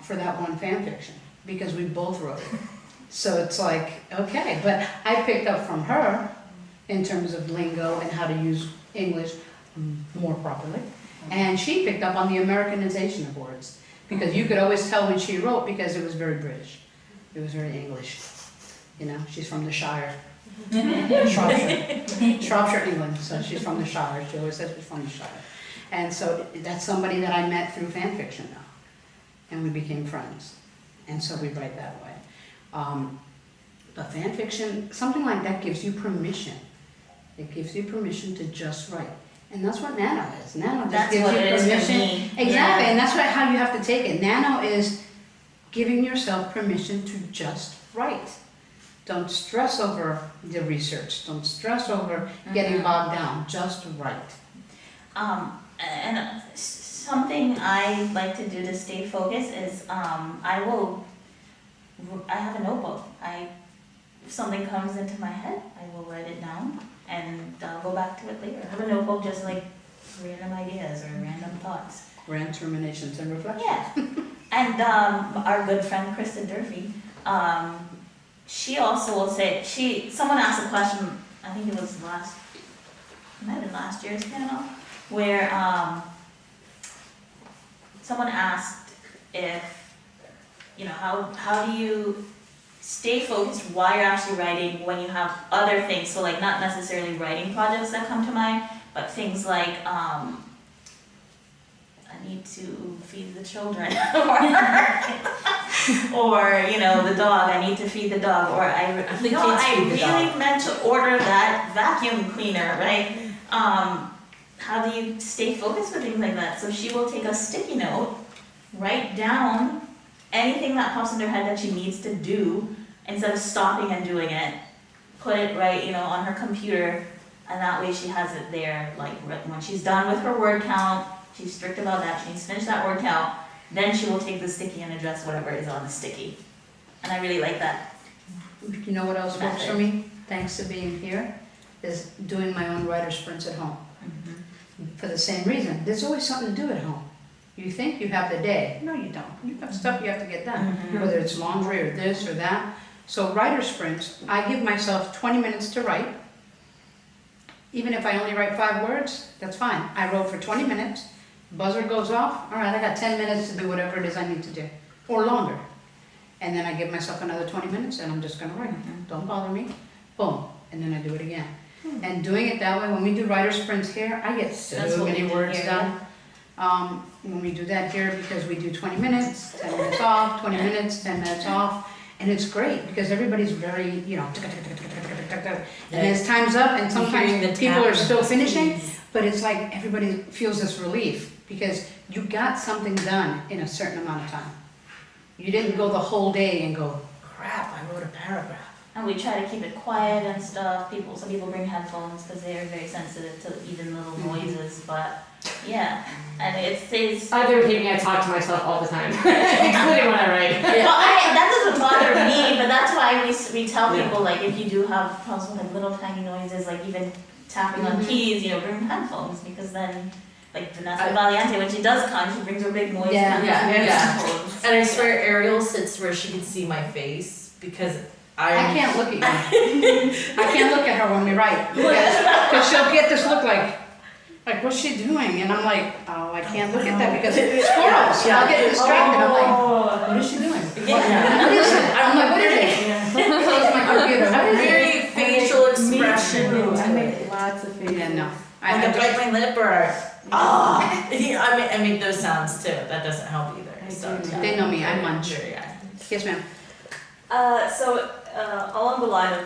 for that one fan fiction, because we both wrote it. So it's like, okay, but I picked up from her in terms of lingo and how to use English more properly. And she picked up on the Americanization of words, because you could always tell when she wrote, because it was very British. It was very English. She's from the Shire. Shropshire, England, so she's from the Shire. She always says she's from the Shire. And so that's somebody that I met through fan fiction now. And we became friends. And so we write that way. But fan fiction, something like that gives you permission. It gives you permission to just write. And that's what Nano is. Nano just That's gives what you it is for permission. me. Exactly, Yeah. and that's how you have to take it. Nano is giving yourself permission to just write. Don't stress over the research. Don't stress over getting bogged down. Just write. And something I like to do to stay focused is I have a notebook. If something comes into my head, I will write it down and I'll go back to it later. I have a notebook just like random ideas or random thoughts. Rants, ruminations, and reflections. Yeah. And our good friend Kristen Durfee, she also will say, someone asked a question, I think it was might have been last year's panel, where someone asked if, how do you stay focused while you're actually writing when you have other things, so like not necessarily writing projects that come to mind, but things like, I need to feed the children, or the dog, I need to feed the dog, or I really meant to order that vacuum cleaner, right? How do you stay focused with things like that? So she will take a sticky note, write down anything that pops in her head that she needs to do, instead of stopping and doing it, put it right, on her computer, and that way she has it there, like when she's done with her word count, she's strict about that, she needs to finish that word count, then she will take the sticky and address whatever is on the sticky. And I really like that. You know what else works for me, thanks to being here, is doing my own writer sprints at home. For the same reason, there's always something to do at home. You think you have the day. No, you don't. You have stuff you have to get done, whether it's laundry or this or that. So writer sprints, I give myself 20 minutes to write. Even if I only write 5 words, that's fine. I wrote for 20 minutes, buzzer goes off, all right, I got 10 minutes to do whatever it is I need to do, or longer. And then I give myself another 20 minutes and I'm just gonna write. Don't bother me, boom, and then I do it again. And doing it that way, when we do writer sprints here, I get so many words done. When we do that here, because we do 20 minutes, 10 minutes off, 20 minutes, 10 minutes off, and it's great because everybody's very, and as time's up, and sometimes people are still finishing, but it's like everybody feels this relief because you got something done in a certain amount of time. You didn't go the whole day and go, crap, I wrote a paragraph. And we try to keep it quiet and stuff. Some people bring headphones because they are very sensitive to even little noises, but yeah, and it stays. I've been repeating, I talk to myself all the time, including when I write. Well, that doesn't bother me, but that's why we tell people, like, if you do have problems with like little tiny noises, like even tapping on keys, bring headphones, because then, like Vanessa Valiente, when she does come, she brings her big noise. Yeah. And I swear Ariel sits where she can see my face, because I can't look at you. I can't look at her when we write, because she'll get this look like, what's she doing? And I'm like, oh, I can't look at that because it's squirrels. I'll get distracted. I'm like, what is she doing? What is it? I'm like, what is it? Close my computer. I'm very facial expression. I make lots of faces. Yeah, no. I can bite my lip or, I make those sounds too. That doesn't help either. So, They know me. I munch. Yes, ma'am. So along the line of,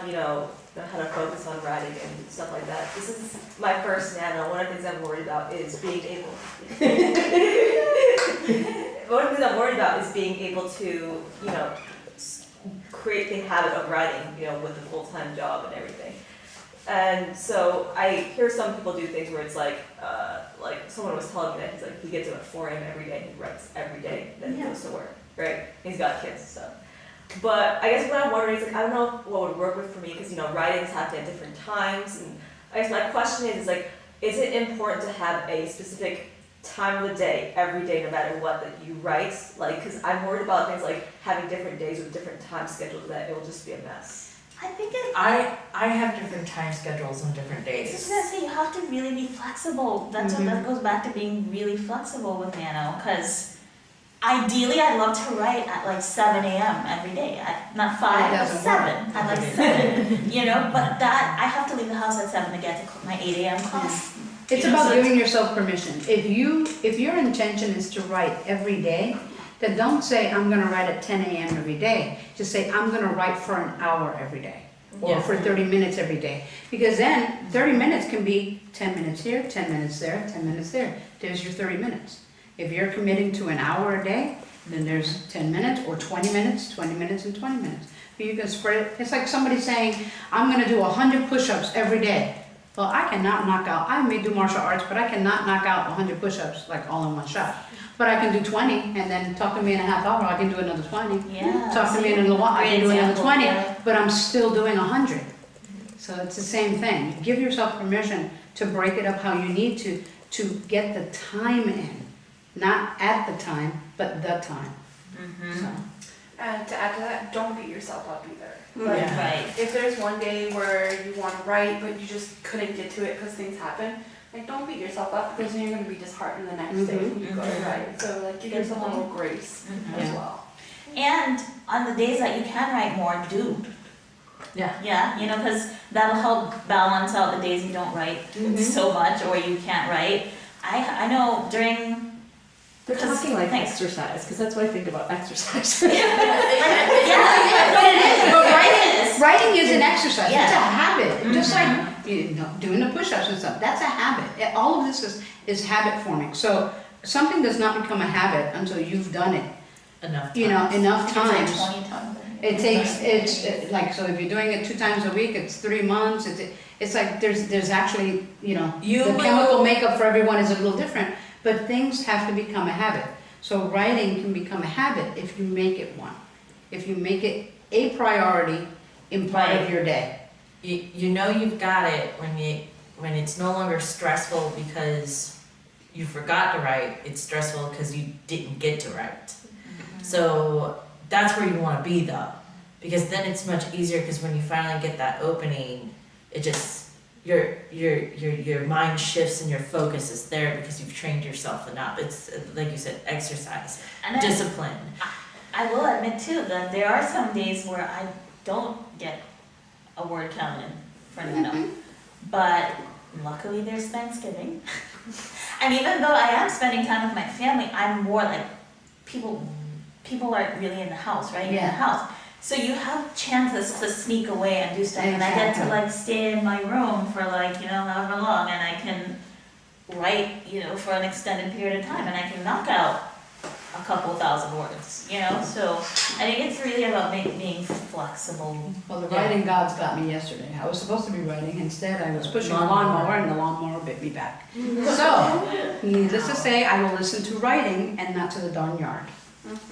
how to focus on writing and stuff like that, this is my first Nano. One of the things I'm worried about is being able to, create the habit of writing, with a full-time job and everything. And so I hear some people do things where it's like someone was telling me that he gets up at 4 a.m. every day, he writes every day, then he goes to work, right? He's got kids and stuff. But I guess what I'm wondering is, I don't know what would work for me, because, writings happen at different times, and I guess my question is is it important to have a specific time of the day, every day, no matter what, that you write? Because I'm worried about things like having different days with different time schedules, that it will just be a mess. I think I have different time schedules on different I was days. gonna say, you have to really be flexible. That's what that goes back to being really flexible with Nano, because ideally I'd love to write at like 7 a.m. every day. Not 5, but 7. At like 7, but that, I have to leave the house at 7 to get to my 8 a.m. class. It's about giving yourself permission. If your intention is to write every day, then don't say, I'm gonna write at 10 a.m. every day. Just say, I'm gonna write for an hour every day, or for 30 minutes every day. Because then 30 minutes can be 10 minutes here, 10 minutes there, 10 minutes there. There's your 30 minutes. If you're committing to an hour a day, then there's 10 minutes or 20 minutes, 20 minutes and 20 minutes. But you can spread it. It's like somebody saying, I'm gonna do 100 push-ups every day. Well, I cannot knock out, I may do martial arts, but I cannot knock out 100 push-ups like all in one shot. But I can do 20 and then talk to me in a half hour, I can do another 20. Yeah. Talk to me in a little while, I can do another 20, yeah. but I'm still doing 100. So it's the same thing. Give yourself permission to break it up how you need to get the time in. Not at the time, but the time. So. And to add to that, don't beat yourself up either. Yeah. Right. If there's one day where you want to write, but you just couldn't get to it because things happen, like don't beat yourself up because then you're going to be disheartened the next day when you go to write. So like give yourself a little grace as well. And on the days that you can write more, do. Yeah. Yeah, you know, because that'll help balance out the days you don't write so much or you can't write. I know during. They're talking like Thanks. exercise, because that's what I think about exercise. Yeah, but it is. But writing is. Writing is an exercise, it's a Yeah. habit, just like doing the push-ups and stuff, that's a habit. All of this is habit forming, so something does not become a habit until you've done it, Enough enough It's like times. 20 times. It takes, like, so if you're doing it 2 times a week, it's 3 months, it's like, there's actually, You the will- chemical makeup for everyone is a little different, but things have to become a habit. So writing can become a habit if you make it one. If you make it a priority in part of your day. You know you've got it when it's no longer stressful because you forgot to write. It's stressful because you didn't get to write. So that's where you want to be though, because then it's much easier. Because when you finally get that opening, it just your mind shifts and your focus is there because you've trained yourself enough. It's like you said, exercise, And then discipline. I will admit too that there are some days where I don't get a word count in for NaNo. But luckily there's Thanksgiving. And even though I am spending time with my family, I'm more like people aren't really in the house, right? You're in the house. So you have chances to sneak away and do stuff, and I get to like stay in my room for like, however long, and I can write, for an extended period of time, and I can knock out a couple thousand words, so I think it's really about being flexible. Well, the writing gods got me yesterday. I was supposed to be writing, instead I was pushing a lawnmower and the lawnmower bit me back. So, needless to say, I will listen to writing and not to the darn yard.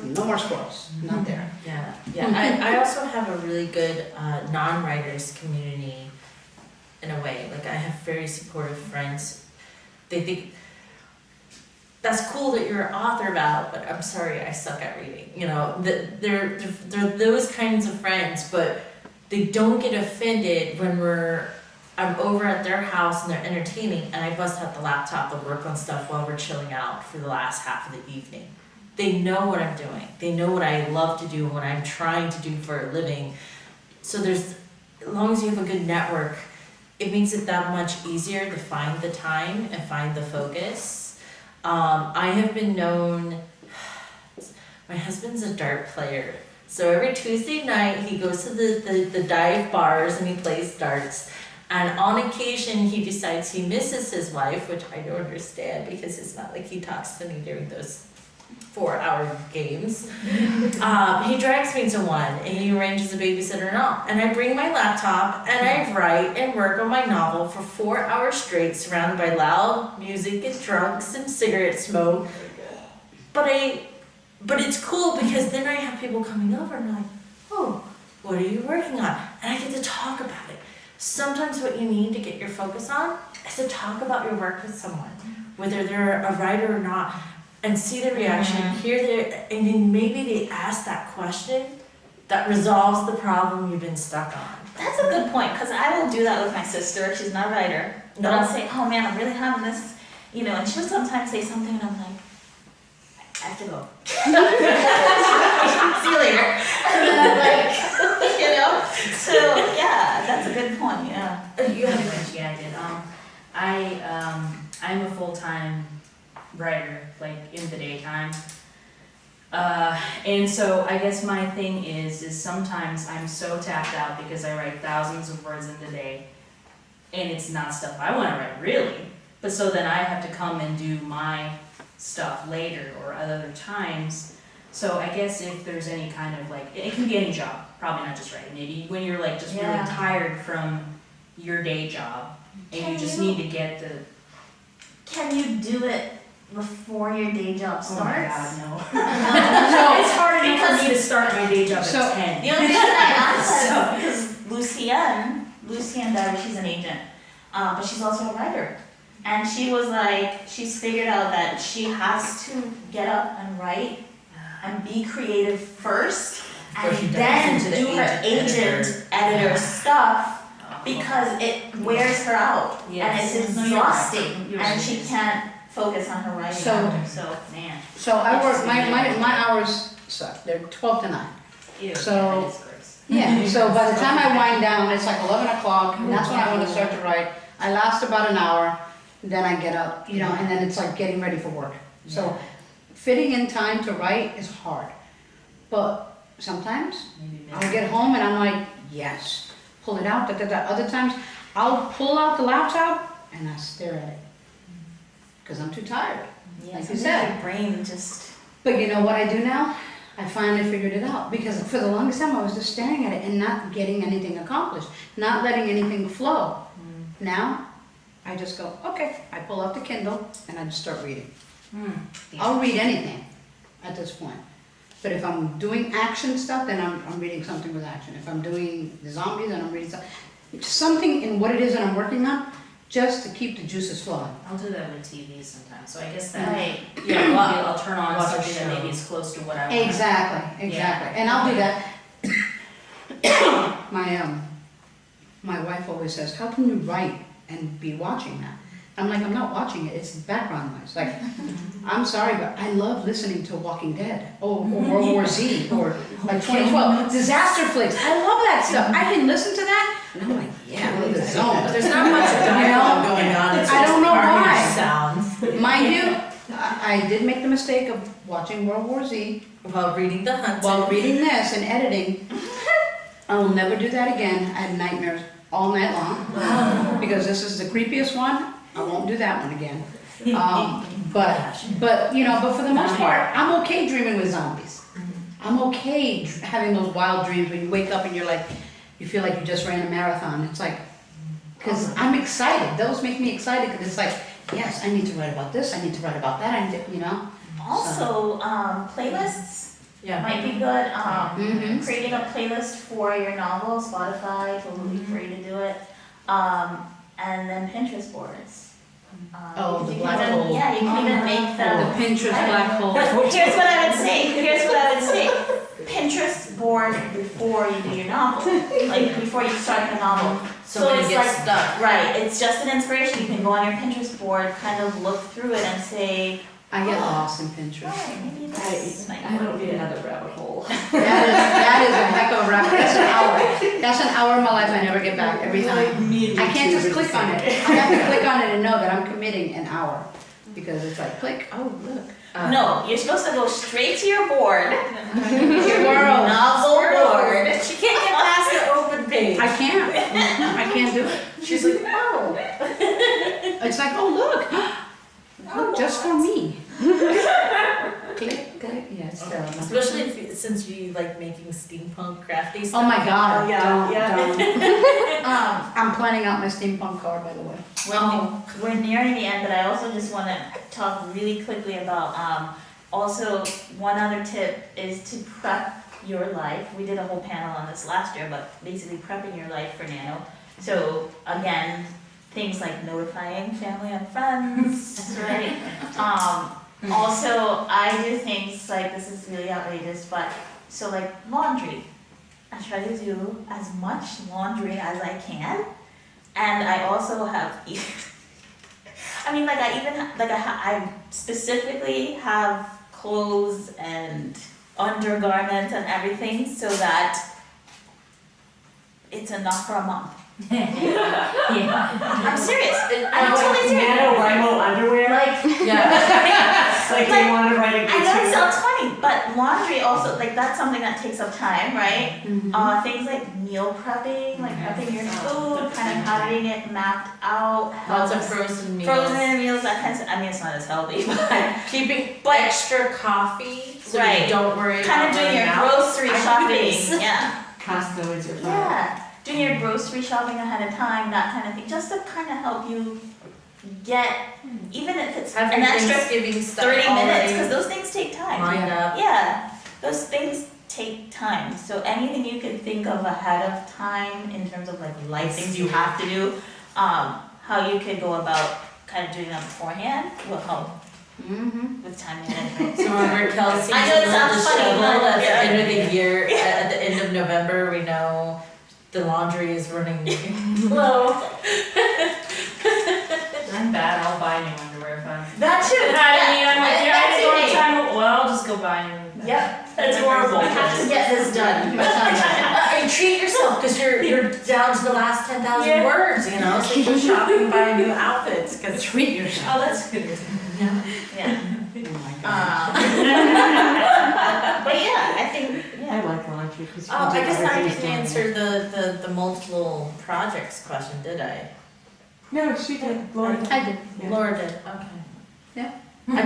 No more squirrels, not there. Yeah. I also have a really good non-writers community in a way. Like I have very supportive friends. They think that's cool that you're an author, Val, but I'm sorry, I suck at reading. They're those kinds of friends, but they don't get offended when I'm over at their house and they're entertaining and I bust out the laptop to work on stuff while we're chilling out for the last half of the evening. They know what I'm doing. They know what I love to do and what I'm trying to do for a living. So as long as you have a good network, it makes it that much easier to find the time and find the focus. I have been known, my husband's a dart player. So every Tuesday night he goes to the dive bars and he plays darts. And on occasion he decides he misses his wife, which I don't understand because it's not like he talks to me during those 4-hour games. He drags me to one and he arranges a babysitter and all. And I bring my laptop and I write and work on my novel for 4 hours straight, surrounded by loud music and drunks and cigarette smoke. But it's cool because then I have people coming over and like, oh, what are you working on? And I get to talk about it. Sometimes what you need to get your focus on is to talk about your work with someone, whether they're a writer or not. And see the reaction, and then maybe they ask that question that resolves the problem you've been stuck on. That's a good point, because I will do that with my sister. She's not a writer. But I'll say, oh man, I'm really having this, and she'll sometimes say something and I'm like, I have to go. See you later. And then so yeah, that's a good point, yeah. You had a question, yeah, I did. I'm a full-time writer, like in the daytime. And so I guess my thing is sometimes I'm so tapped out because I write thousands of words in the day and it's not stuff I want to write really. But so then I have to come and do my stuff later or at other times. So I guess if there's any kind of like, it can be any job, probably not just writing. Maybe when you're like just really tired from your day job and you just need to get the... Can you do it before your day job starts? Oh my God, no. It's hard enough for me to start my day job at 10. The only reason I asked that is because Lucienne Dyer, she's an agent, but she's also a writer. And she was like, she's figured out that she has to get up and write and be creative first Before she and dives into then the do her agent editor stuff because it wears her out and Yes. it's No, you're right. exhausting You're and right. she can't focus on her writing. So- Man, So I work, my hours suck, they're 12 to 9. ew, So- that is gross. Yeah, so by the time I wind down, it's like 11 o'clock, and that's when I want to start to write. I last about an hour, then I get up, you know, and then it's like getting ready for work. So fitting in time to write is hard. But sometimes I'll get home and I'm like, yes, pull it out, da, da, da. Other times I'll pull out the laptop and I stare at it. Because I'm too tired. Yeah, Like you sometimes said. your brain just. But you know what I do now? I finally figured it out, because for the longest time I was just staring at it and not getting anything accomplished, not letting anything flow. Now, I just go, okay, I pull out the Kindle and I just start reading. I'll read anything at this point. But if I'm doing action stuff, then I'm reading something with action. If I'm doing the zombies, then I'm reading something in what it is that I'm working on, just to keep the juices flowing. I'll do that with TV sometimes, so I guess that, Right. yeah, maybe I'll turn on Watch a something that show. maybe is close to what I want. Exactly. And I'll do that. My wife always says, how can you write and be watching that? I'm like, I'm not watching it, it's background noise. Like, I'm sorry, but I love listening to Walking Dead, or World War Z, or like 2012, disaster flicks. I love that stuff. I can listen to that, and I'm like, yeah, I'm in the zone. But there's not much dialogue going on. It's I don't know why. just sounds. Mind you, I did make the mistake of watching World War Z, While reading The Hunt. while reading this and editing. I will never do that again. I had nightmares all night long, because this is the creepiest one. I won't do that one again. But you know, but for the most part, I'm okay dreaming with zombies. I'm okay having those wild dreams when you wake up and you're like, you feel like you just ran a marathon. It's like, because I'm excited. Those make me excited, because it's like, yes, I need to write about this. I need to write about that. I need to, you know. Also, playlists Yeah. might be good. Mhm. Creating a playlist for your novel, Spotify, totally free to do it. And then Pinterest boards. Oh, the you black can even, hole. yeah, you can even make The them. Pinterest black hole. But here's what I would say. Pinterest board before you do your novel, like before you start the novel. So when you it's get like, stuck. right, it's just an inspiration. You can go on your Pinterest board, kind of look through it and say, I get lost in Pinterest. oh, maybe this might I don't work. need another rabbit hole. That is a heck of a rabbit. That's an hour. That's an hour of my life I never get back every time. I can't just click on it. I have to click on it and know that I'm committing an hour. Because it's like, click, oh, look. No, you're supposed to go straight to your board, Squirrels. novel board. She can't get past the open page. I can't do it. She's like, oh. It's like, oh, look. Look, just for me. Click, click, yes. Especially since you like making steampunk crafty stuff. Oh my God. Yeah, Don't. I'm planning out my steampunk card, by the way. We're nearing the end, but I also just want to talk really quickly about, also one other tip is to prep your life. We did a whole panel on this last year, but basically prepping your life for Nano. So again, things like notifying family and friends, right? Also, I do things like, this is really outrageous, but, so like laundry. I try to do as much laundry as I can, and I also have, I mean, like I even, like I specifically have clothes and undergarments and everything so that it's enough for a month. I'm serious. I'm totally serious. NaNoWriMo underwear? Like, Like they want to write a I know it good sounds funny, but laundry also, like that's something that takes up time, right? Things like meal prepping, like prepping your food, kind of having it mapped out. Lots of helps. frozen meals. Frozen meals, that tends to, I mean, it's not as healthy, but Keeping But- extra coffee so Right. you don't worry kind about of doing running your out. grocery I do shopping, this. yeah. Costco is your friend. Yeah, doing your grocery shopping ahead of time, that kind of thing, just to kind of help you get, even if it's Have an your extra Thanksgiving stuff 30 minutes, already because those things take time. lined up. Yeah, those things take time. So anything you can think of ahead of time in terms of like life things you have to do, how you could go about kind of doing that beforehand will help with time management. So Robert Kelsey, I know it sounds the funny, shovel but at the yeah. end of the year at November, we know the laundry is running low. I'm bad, I'll buy new underwear if I'm. That too. I mean, I'm like, yeah, I That's had to go on me. time, well, I'll just go buy new. Yep, That's horrible. I have to get this done. Treat yourself, because you're down to the last 10,000 Yeah. words, you know, so you go shopping and buy new outfits, because. Treat yourself. Oh, that's good. Yeah. Oh my But yeah, I think, I yeah. like laundry because you Oh, can do I guess other I things didn't down answer there. the multiple projects question, did I? No, she did. Laura did. I did. Yeah. Laura did, okay. Yeah. I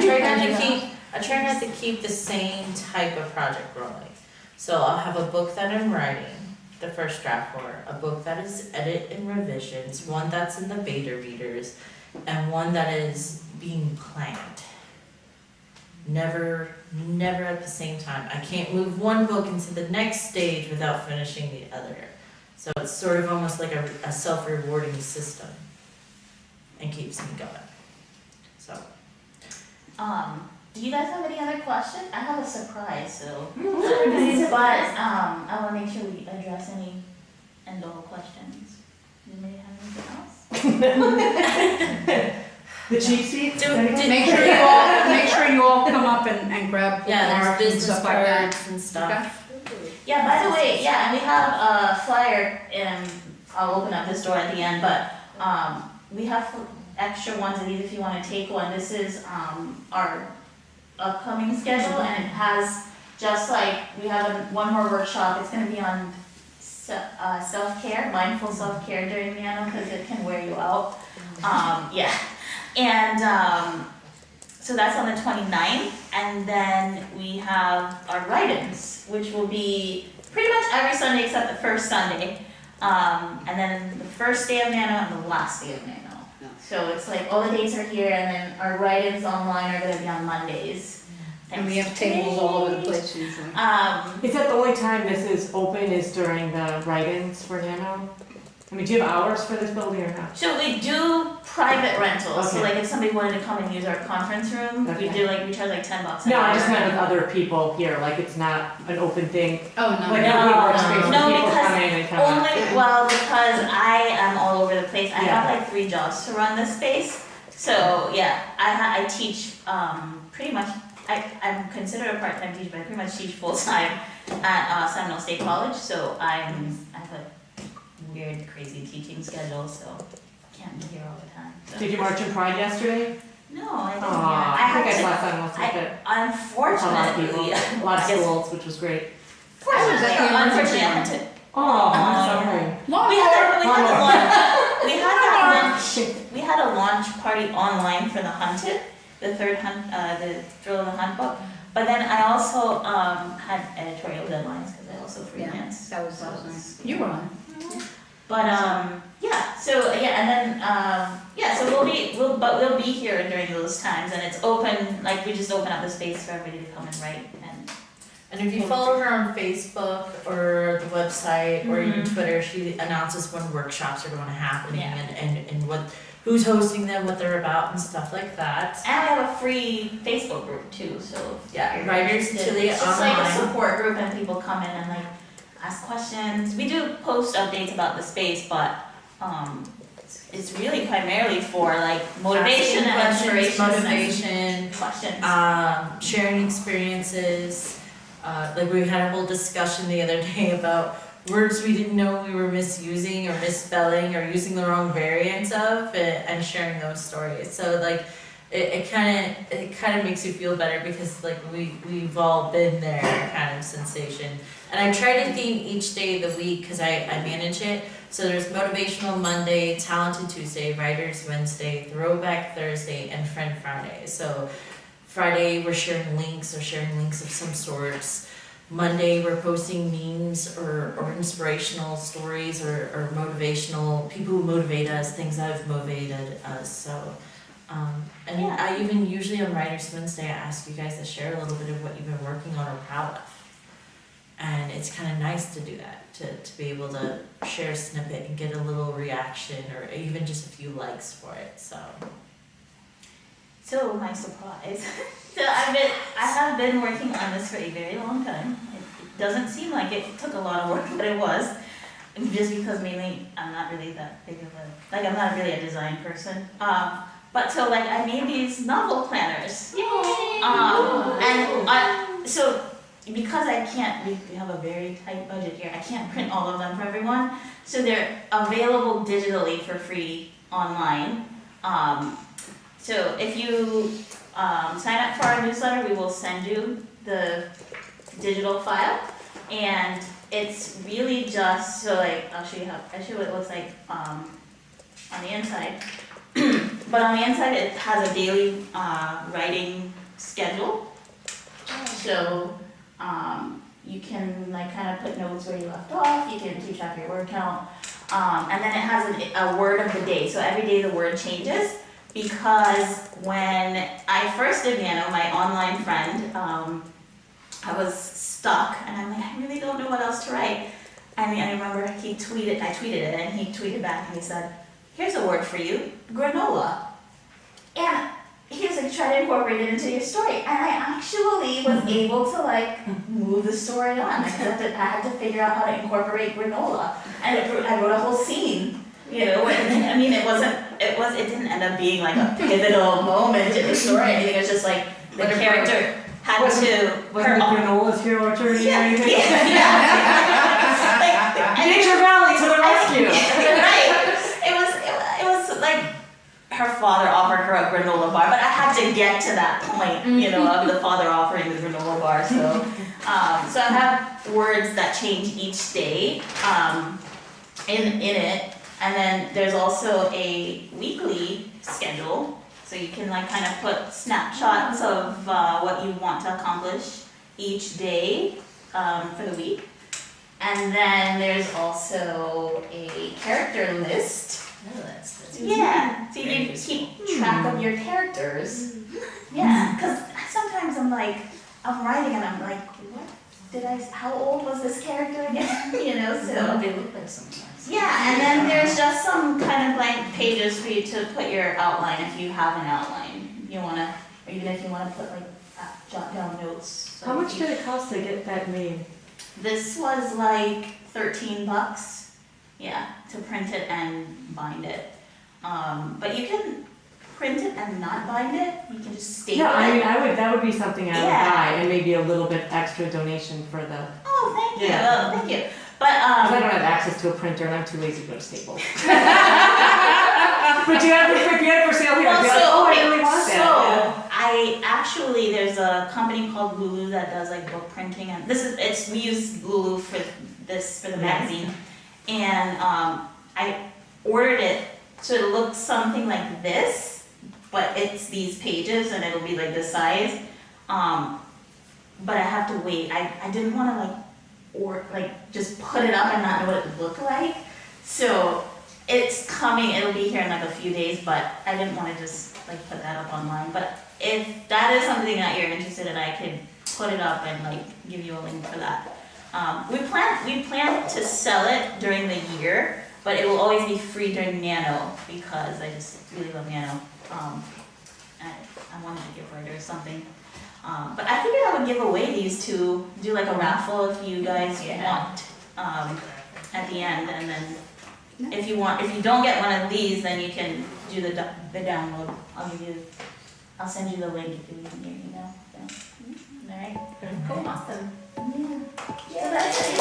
try not to keep the same type of project rolling. So I'll have a book that I'm writing, the first draft for, a book that is edit and revisions, one that's in the beta readers, and one that is being planned. Never at the same time. I can't move one book into the next stage without finishing the other. So it's sort of almost like a self-rewarding system and keeps me going. So. Do you guys have any other questions? I have a surprise, so. But, I wanna make sure we address any end all questions. Anybody have anything else? The cheap seat? Make sure you all come up and grab Yeah, bookmarks there's and business stuff like that. cards and stuff. Yeah, by the way, yeah, and we have a flyer, and I'll open up this door at the end, but, we have extra ones of these if you wanna take one. This is, our upcoming schedule, and it has, just like, we have one more workshop, it's gonna be on self-care, mindful self-care during Nano, because it can wear you out. Yeah, and, so that's on the 29th, and then we have our write-ins, which will be pretty much every Sunday except the first Sunday. And then the first day of Nano and the last day of Nano. So it's like all the dates are here, and then our write-ins online are gonna be on Mondays. And we have tables all over the place usually. Is that the only time this is open is during the write-ins for Nano? I mean, do you have hours for this building or not? So we do private rentals, so Okay. like if somebody wanted to come and use our conference room, we Okay. do like, we charge like $10 an No, hour. I just meant with other people here, like it's not an open thing. Oh, no. Like No, a workspace no, where people because come in and come out. Only, well, because I am all over the place, I Yeah. have like 3 jobs to run this space. So, yeah, I teach, pretty much, I'm considered a part-time teacher, but I pretty much teach full-time at Seminole State College, so I have a weird, crazy teaching schedule, so can't be here all the time. So. Did you march in Pride yesterday? No, I didn't. Aw, I had think I to- saw someone with it. I, unfortunately, A lot of I guess- schools, which was great. unfortunately, I had to. Oh, I'm sorry. We had a launch party online for the Hunted, the third hunt, the Thrill of the Hunt book. But then I also had editorial deadlines because I also freelance. That was last night. You were on. But yeah, so yeah, and then yeah, so we'll be here during those times, and it's open, like we just open up the space for everybody to come and write. And if you follow her on Facebook or the website or even Twitter, she announces when workshops are going to happen and what who's hosting them, what they're about, and stuff like that. And we have a free Facebook group too, so Yeah, Writers Atelier it's just like a online. support group, and people come in and like ask questions. We do post updates about the space, but it's really primarily for like motivation and inspiration, motivation, questions. sharing experiences. Like we had a whole discussion the other day about words we didn't know we were misusing or misspelling or using the wrong variants of, and sharing those stories. So like it kind of makes you feel better because like we've all been there kind of sensation. And I try to theme each day of the week because I manage it. So there's Motivational Monday, Talented Tuesday, Writers Wednesday, Throwback Thursday, and Friend Friday. So Friday we're sharing links of some sorts. Monday we're posting memes or inspirational stories or motivational, people who motivate us, things that have motivated us. So, and Yeah. I even usually on Writers Wednesday I ask you guys to share a little bit of what you've been working on or proud of. And it's kind of nice to do that, to be able to share a snippet and get a little reaction or even just a few likes for it. So my surprise. So I have been working on this for a very long time. It doesn't seem like it took a lot of work, but it was. Just because mainly I'm not really that big of a, like I'm not really a design person. But so like I made these novel planners. So because I can't, we have a very tight budget here, I can't print all of them for everyone. So they're available digitally for free online. So if you sign up for our newsletter, we will send you the digital file. And it's really just, so like, I'll show you what it looks like on the inside. But on the inside, it has a daily writing schedule. So you can like kind of put notes where you left off, you can keep track of your word count. And then it has a word of the day. So every day the word changes, because when I first did Nano, my online friend, I was stuck and I'm like, I really don't know what else to write. And I remember I tweeted it and he tweeted back and he said, here's a word for you, granola. And he was like, try to incorporate it into your story. And I actually was able to like move the story on. I had to figure out how to incorporate granola. And I wrote a whole scene, you know, and I mean, it didn't end up being like a pivotal moment in the story. I think it was just like the character had to. Wasn't granola's hero journey or anything? Yeah. Like, Nature Valley to the rescue. Right. It was like her father offered her a granola bar, but I had to get to that point, you know, of the father offering the granola bar. So, so I have words that change each day in it, and then there's also a weekly schedule. So you can like kind of put snapshots of what you want to accomplish each day for the week. And then there's also a character list. Oh, that's Yeah, so you can keep track of your characters. Yeah, because sometimes I'm writing and I'm like, how old was this character again? You know, what so. they look like sometimes. Yeah, and then there's just some kind of blank pages for you to put your outline if you have an outline. You wanna, or even if you wanna put jot down notes. So How much did it cost to get that made? This was like $13. Yeah, to print it and bind it. But you can print it and not bind it. You can just staple Yeah, I it. mean, that would be something I would buy, and maybe a little bit extra donation for the. Oh, thank you. Yeah. Thank you. But Because I don't have access to a printer, and I'm too lazy to go to Staples. But you have it for sale here. I'd be like, oh, I really want that. I actually, there's a company called Lulu that does like book printing, and we use Lulu for the magazine, and I ordered it so it looks something like this, but it's these pages and it'll be like this size. But I have to wait. I didn't want to just put it up and not know what it looked like. So it's coming. It'll be here in like a few days, but I didn't want to just like put that up online. But if that is something that you're interested in, I could put it up and like give you a link for that. We plan to sell it during the year, but it will always be free during Nano because I just really love Nano. I wanted to give writers something. But I figured I would give away these two, do like a raffle if you guys want at the end, and then if you don't get one of these, then you can do the download. I'll send you the link if you leave in your email. So, all right. Cool, awesome. Yeah. So that's it.